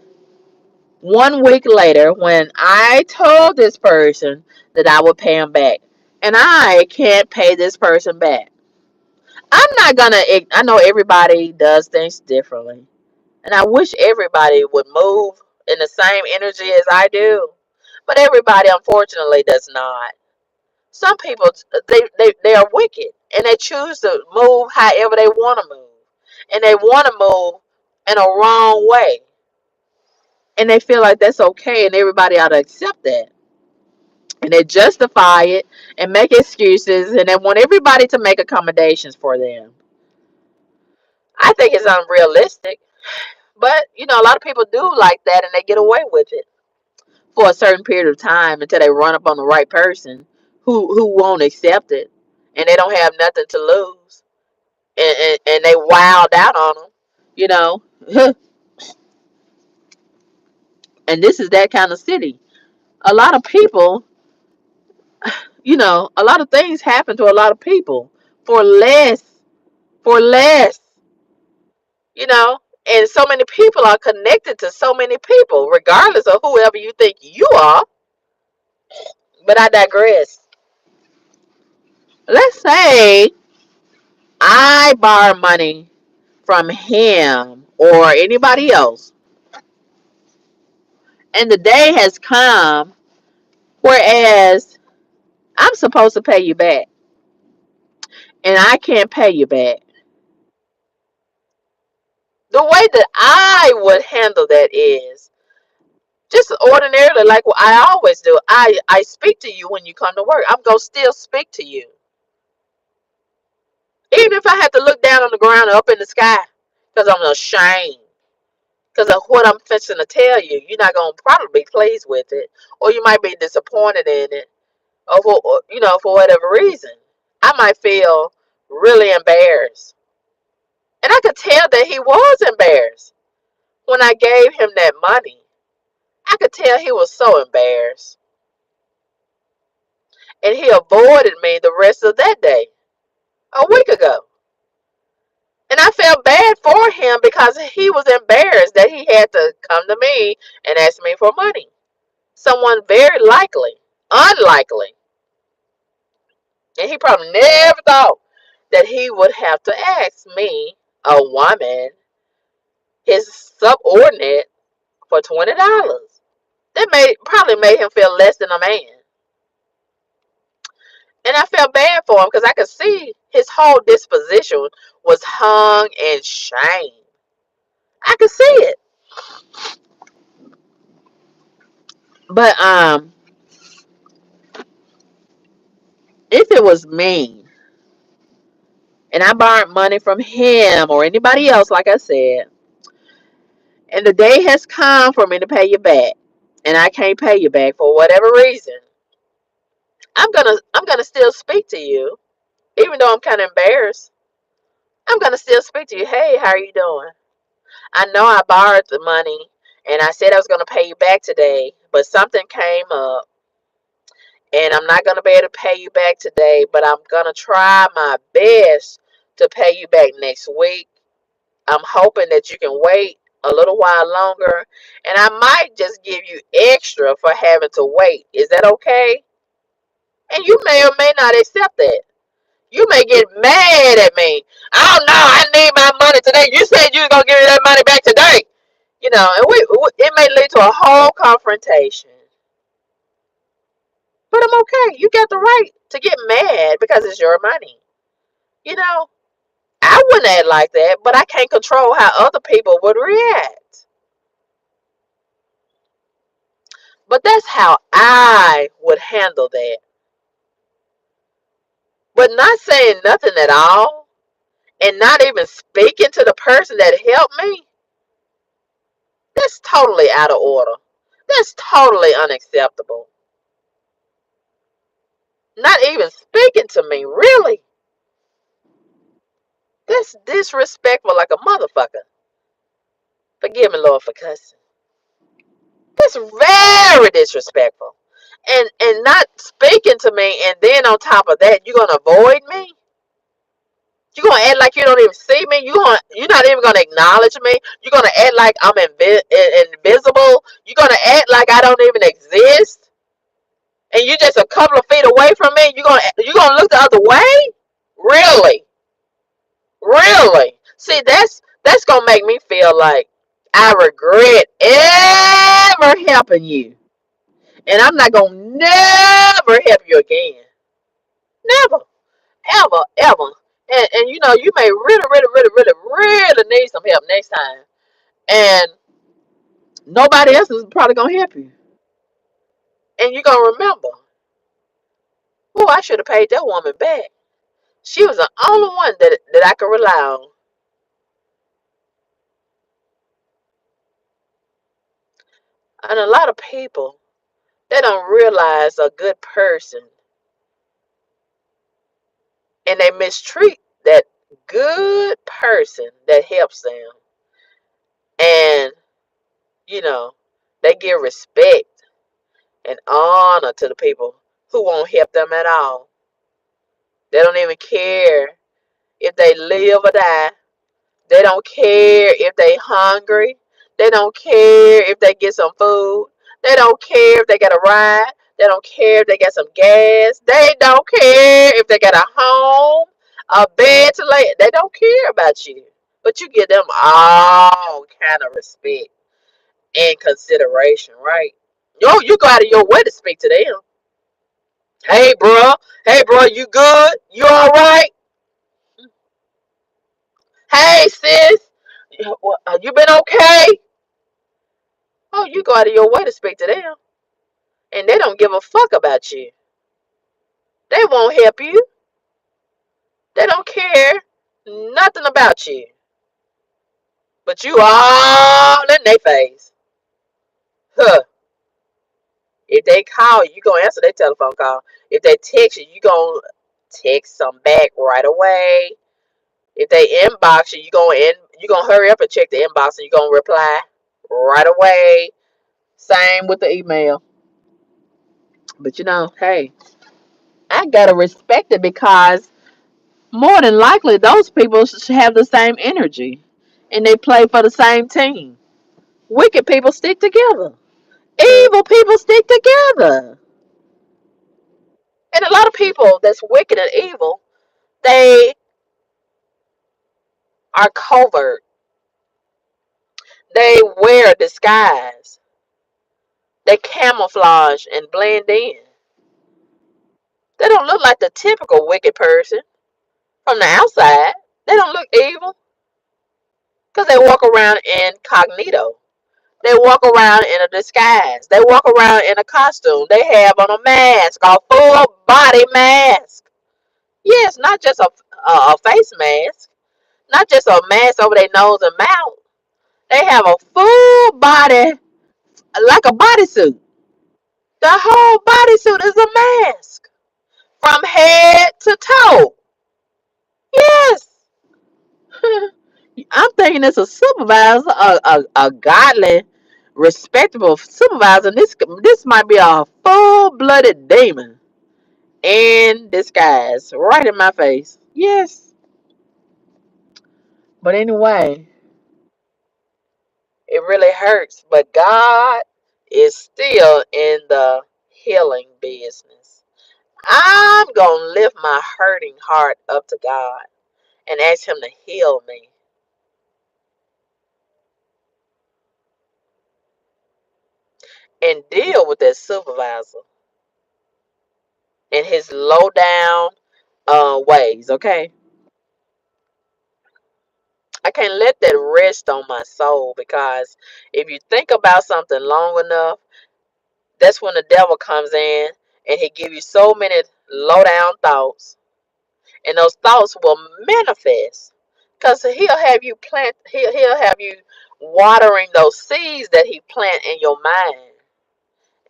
1 week later when I told this person that I would pay him back. And I can't pay this person back. I'm not gonna, I know everybody does things differently. And I wish everybody would move in the same energy as I do. But everybody, unfortunately, does not. Some people, they are wicked. And they choose to move however they want to move. And they want to move in a wrong way. And they feel like that's okay. And everybody ought to accept that. And they justify it and make excuses. And they want everybody to make accommodations for them. I think it's unrealistic. But, you know, a lot of people do like that and they get away with it for a certain period of time until they run up on the right person who won't accept it. And they don't have nothing to lose. And they wild out on them, you know. And this is that kind of city. A lot of people, you know, a lot of things happen to a lot of people for less, for less, you know. And so many people are connected to so many people, regardless of whoever you think you are. But I digress. Let's say I borrow money from him or anybody else, and the day has come whereas I'm supposed to pay you back, and I can't pay you back. The way that I would handle that is just ordinarily, like what I always do. I speak to you when you come to work. I'm gonna still speak to you, even if I have to look down on the ground or up in the sky, because I'm ashamed. Because of what I'm fixing to tell you, you're not gonna probably be pleased with it, or you might be disappointed in it, or for, you know, for whatever reason. I might feel really embarrassed, and I could tell that he was embarrassed when I gave him that money. I could tell he was so embarrassed, and he avoided me the rest of that day, a week ago. And I felt bad for him because he was embarrassed that he had to come to me and ask me for money. Someone very likely, unlikely, and he probably never thought that he would have to ask me, a woman, his subordinate, for $20. That probably made him feel less than a man. And I felt bad for him because I could see his whole disposition was hung in shame. I could see it. But if it was me and I borrowed money from him or anybody else, like I said, and the day has come for me to pay you back, and I can't pay you back for whatever reason, I'm gonna still speak to you, even though I'm kind of embarrassed. I'm gonna still speak to you. Hey, how are you doing? I know I borrowed the money, and I said I was gonna pay you back today, but something came up, and I'm not gonna be able to pay you back today. But I'm gonna try my best to pay you back next week. I'm hoping that you can wait a little while longer, and I might just give you extra for having to wait. Is that okay? And you may or may not accept that. You may get mad at me. Oh no, I need my money today. You said you was gonna give me that money back today. You know, and it may lead to a whole confrontation. But I'm okay. You got the right to get mad because it's your money. You know, I wouldn't act like that, but I can't control how other people would react. But that's how I would handle that. But not saying nothing at all and not even speaking to the person that helped me, that's totally out of order. That's totally unacceptable. Not even speaking to me, really. That's disrespectful like a motherfucker. Forgive me, Lord, for cussing. That's very disrespectful. And not speaking to me, and then on top of that, you're gonna avoid me? You're gonna act like you don't even see me. You're not even gonna acknowledge me. You're gonna act like I'm invisible. You're gonna act like I don't even exist, and you're just a couple of feet away from me. You're gonna look the other way. Really, really. See, that's gonna make me feel like I regret ever helping you, and I'm not gonna never help you again. Never, ever, ever. And you may really, really, really, really, really need some help next time. And nobody else is probably gonna help you. And you're gonna remember, oh, I should have paid that woman back. She was the only one that I could rely on. And a lot of people, they don't realize a good person, and they mistreat that good person that helps them. And you know, they give respect and honor to the people who won't help them at all. They don't even care if they live or die. They don't care if they hungry. They don't care if they get some food. They don't care if they got a ride. They don't care if they got some gas. They don't care if they got a home, a bed to lay. They don't care about you. But you give them all kind of respect and consideration, right? Yo, you go out of your way to speak to them. Hey, bro. Hey, bro, you good? You all right? Hey, sis. You been okay? Oh, you go out of your way to speak to them. And they don't give a fuck about you. They won't help you. They don't care nothing about you. But you all in their face. Huh. If they call you, you gonna answer their telephone call. If they text you, you gonna text them back right away. If they inbox you, you gonna hurry up and check the inbox and you gonna reply right away. Same with the email. But hey, I gotta respect it because more than likely those people have the same energy and they play for the same team. Wicked people stick together. Evil people stick together. And a lot of people that's wicked and evil, they are covert. They wear a disguise. They camouflage and blend in. They don't look like the typical wicked person from the outside. They don't look evil because they walk around incognito. They walk around in a disguise. They walk around in a costume. They have on a mask, a full body mask. Yes, not just a face mask, not just a mask over their nose and mouth. They have a full body, like a bodysuit. The whole bodysuit is a mask from head to toe. Yes. I'm thinking it's a supervisor, a godly, respectable supervisor. This might be a full-blooded demon in disguise, right in my face. Yes, but anyway, it really hurts. But God is still in the healing business. I'm gonna lift my hurting heart up to God and ask Him to heal me and deal with that supervisor and his low down ways, okay? I can't let that rest on my soul because if you think about something long enough, that's when the devil comes in and he give you so many low down thoughts, and those thoughts will manifest because he'll have you watering those seeds that he plant in your mind,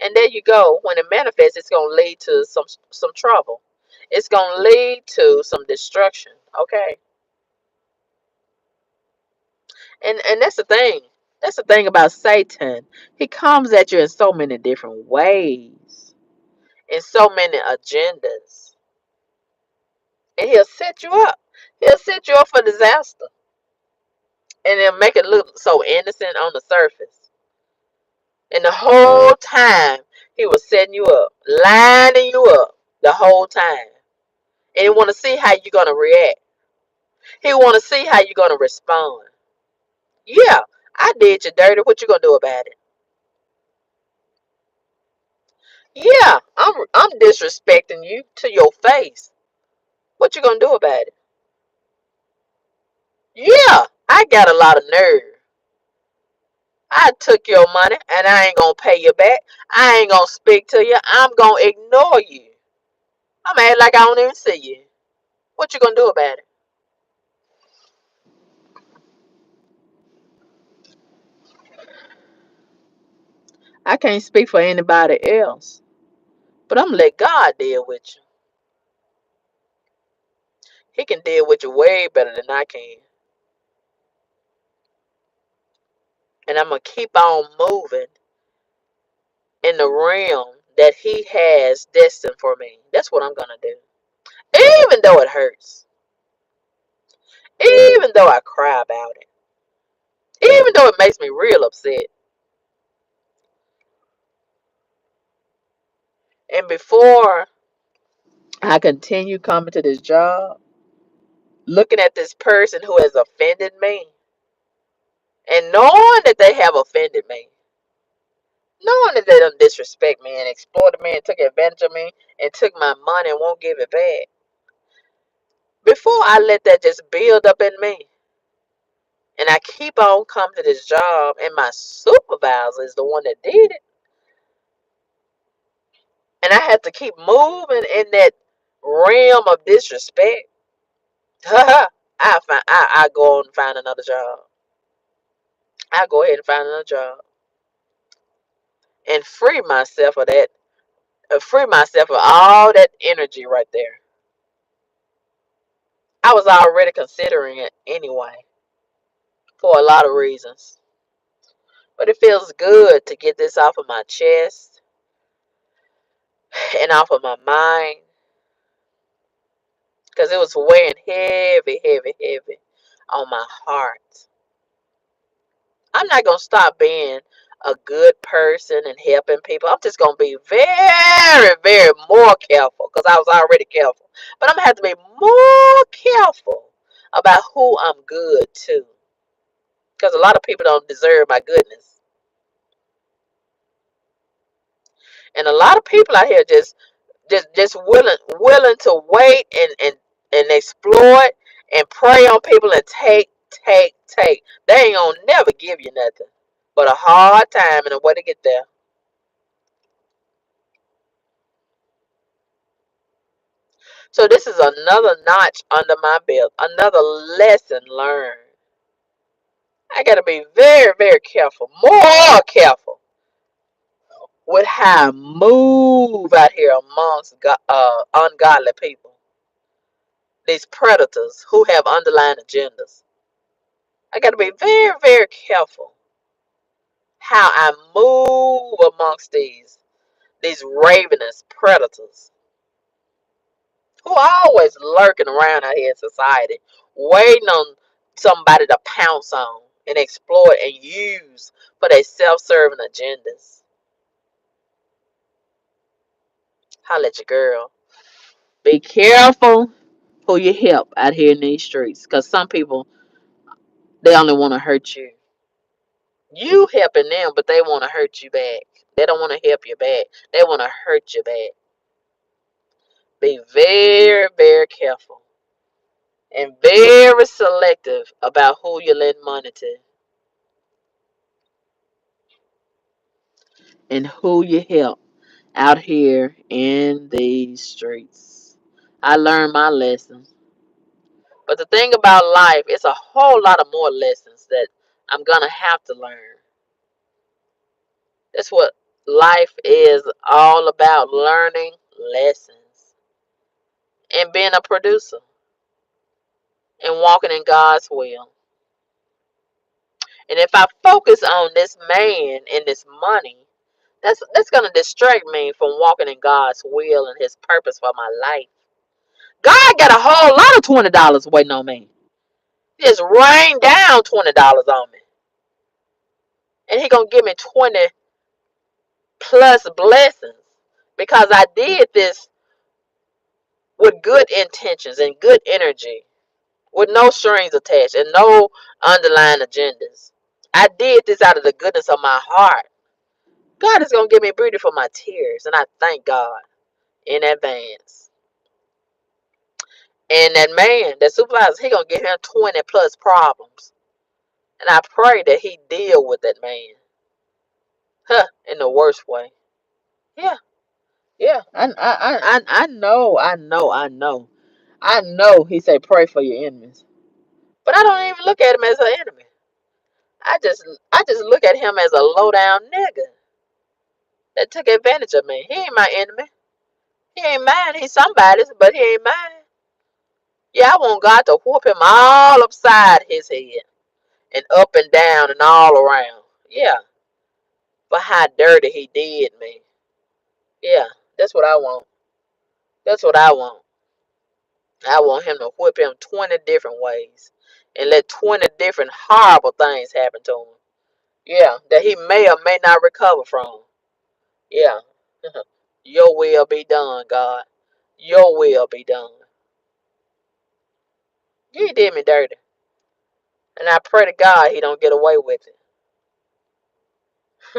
and there you go. When it manifests, it's gonna lead to some trouble. It's gonna lead to some destruction. Okay. And that's the thing. That's the thing about Satan. He comes at you in so many different ways, in so many agendas. And he'll set you up. He'll set you up for disaster. And then make it look so innocent on the surface. And the whole time, he was setting you up, lining you up the whole time. And he want to see how you're going to react. He want to see how you're going to respond. Yeah, I did you dirty. What you going to do about it? Yeah, I'm disrespecting you to your face. What you going to do about it? Yeah, I got a lot of nerve. I took your money and I ain't going to pay you back. I ain't going to speak to you. I'm going to ignore you. I'm act like I don't even see you. What you going to do about it? I can't speak for anybody else, but I'm gonna let God deal with you. He can deal with you way better than I can. And I'm gonna keep on moving in the realm that He has destined for me. That's what I'm gonna do. Even though it hurts. Even though I cry about it. Even though it makes me real upset. And before I continue coming to this job, looking at this person who has offended me, and knowing that they have offended me, knowing that they done disrespect me and exploited me and took advantage of me and took my money and won't give it back. Before I let that just build up in me, and I keep on coming to this job, and my supervisor is the one that did it, and I have to keep moving in that realm of disrespect. I go on and find another job. I go ahead and find another job and free myself of that. Free myself of all that energy right there. I was already considering it anyway for a lot of reasons. But it feels good to get this off of my chest and off of my mind because it was weighing heavy, heavy, heavy on my heart. I'm not going to stop being a good person and helping people. I'm just going to be very, very more careful because I was already careful. But I'm going to have to be more careful about who I'm good to because a lot of people don't deserve my goodness. And a lot of people out here just willing to wait and exploit and prey on people and take. They ain't gonna never give you nothing but a hard time and a way to get there. So this is another notch under my belt, another lesson learned. I gotta be very, very careful, more careful with how I move out here amongst ungodly people. These predators who have underlying agendas. I got to be very, very careful how I move amongst these ravenous predators who are always lurking around out here in society, waiting on somebody to pounce on and exploit and use for their self-serving agendas. Holla at your girl. Be careful who you help out here in these streets, because some people, they only want to hurt you. You helping them, but they want to hurt you back. They don't want to help you back. They want to hurt you back. Be very, very careful and very selective about who you lend money to and who you help out here in these streets. I learned my lesson. But the thing about life, it's a whole lot of more lessons that I'm going to have to learn. That's what life is all about, learning lessons and being a producer and walking in God's will. And if I focus on this man and this money, that's gonna distract me from walking in God's will and His purpose for my life. God got a whole lot of $20 waiting on me. Just rain down $20 on me. And he gonna give me 20 plus blessings. Because I did this with good intentions and good energy. With no strings attached and no underlying agendas. I did this out of the goodness of my heart. God is gonna give me beauty for my tears. And I thank God in advance. And that man, that supervisor, he gonna give him 20 plus problems. And I pray that he deal with that man. Huh, in the worst way. Yeah, yeah. I know he said pray for your enemies. But I don't even look at him as an enemy. I just look at him as a low down nigga that took advantage of me. He ain't my enemy. He ain't mine. He's somebody's, but he ain't mine. Yeah, I want God to whoop him all upside his head and up and down and all around. Yeah, for how dirty he did me. Yeah, that's what I want. That's what I want. I want him to whip him 20 different ways and let 20 different horrible things happen to him. Yeah, that he may or may not recover from. Yeah, your will be done, God. Your will be done. He did me dirty. And I pray to God he don't get away with it.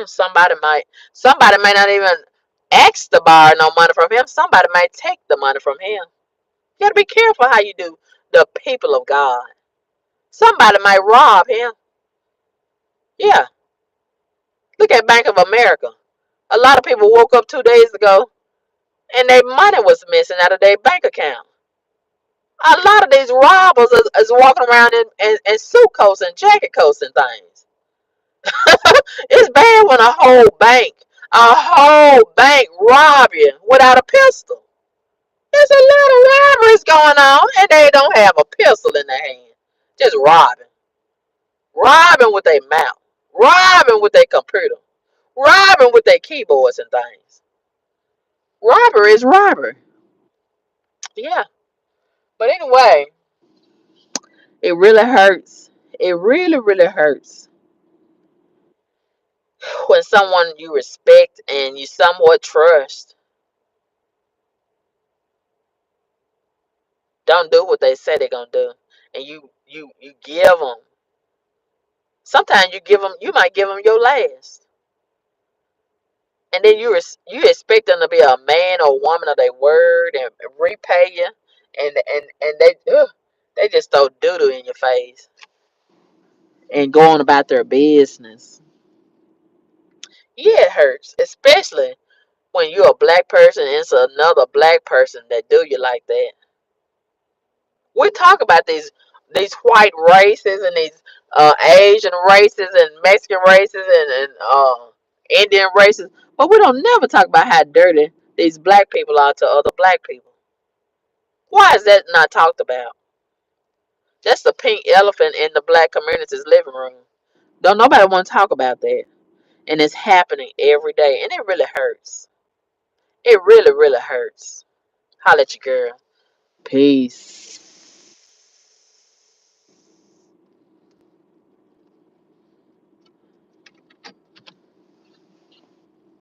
Somebody may not even ask to borrow no money from him. Somebody might take the money from him. You gotta be careful how you do the people of God. Somebody might rob him. Yeah. Look at Bank of America. A lot of people woke up 2 days ago and their money was missing out of their bank account. A lot of these robbers is walking around in suit coats and jacket coats and things. It's bad when a whole bank rob you without a pistol. There's a lot of robberies going on and they don't have a pistol in their hand. Just robbing. Robbing with their mouth. Robbing with their computer. Robbing with their keyboards and things. Robbery is robbery. Yeah. But anyway, it really hurts. It really, really hurts when someone you respect and you somewhat trust don't do what they say they're gonna do, and you give them. Sometimes you might give them your last, and then you expect them to be a man or woman of their word and repay you, and they just throw doo doo in your face and go on about their business. Yeah, it hurts, especially when you're a black person and it's another black person that do you like that. We talk about these white races and these Asian races and Mexican races and Indian races, but we don't never talk about how dirty these black people are to other black people. Why is that not talked about? That's the pink elephant in the black community's living room. Don't nobody want to talk about that, and it's happening every day, and it really hurts. It really, really hurts. Holla at your girl. Peace.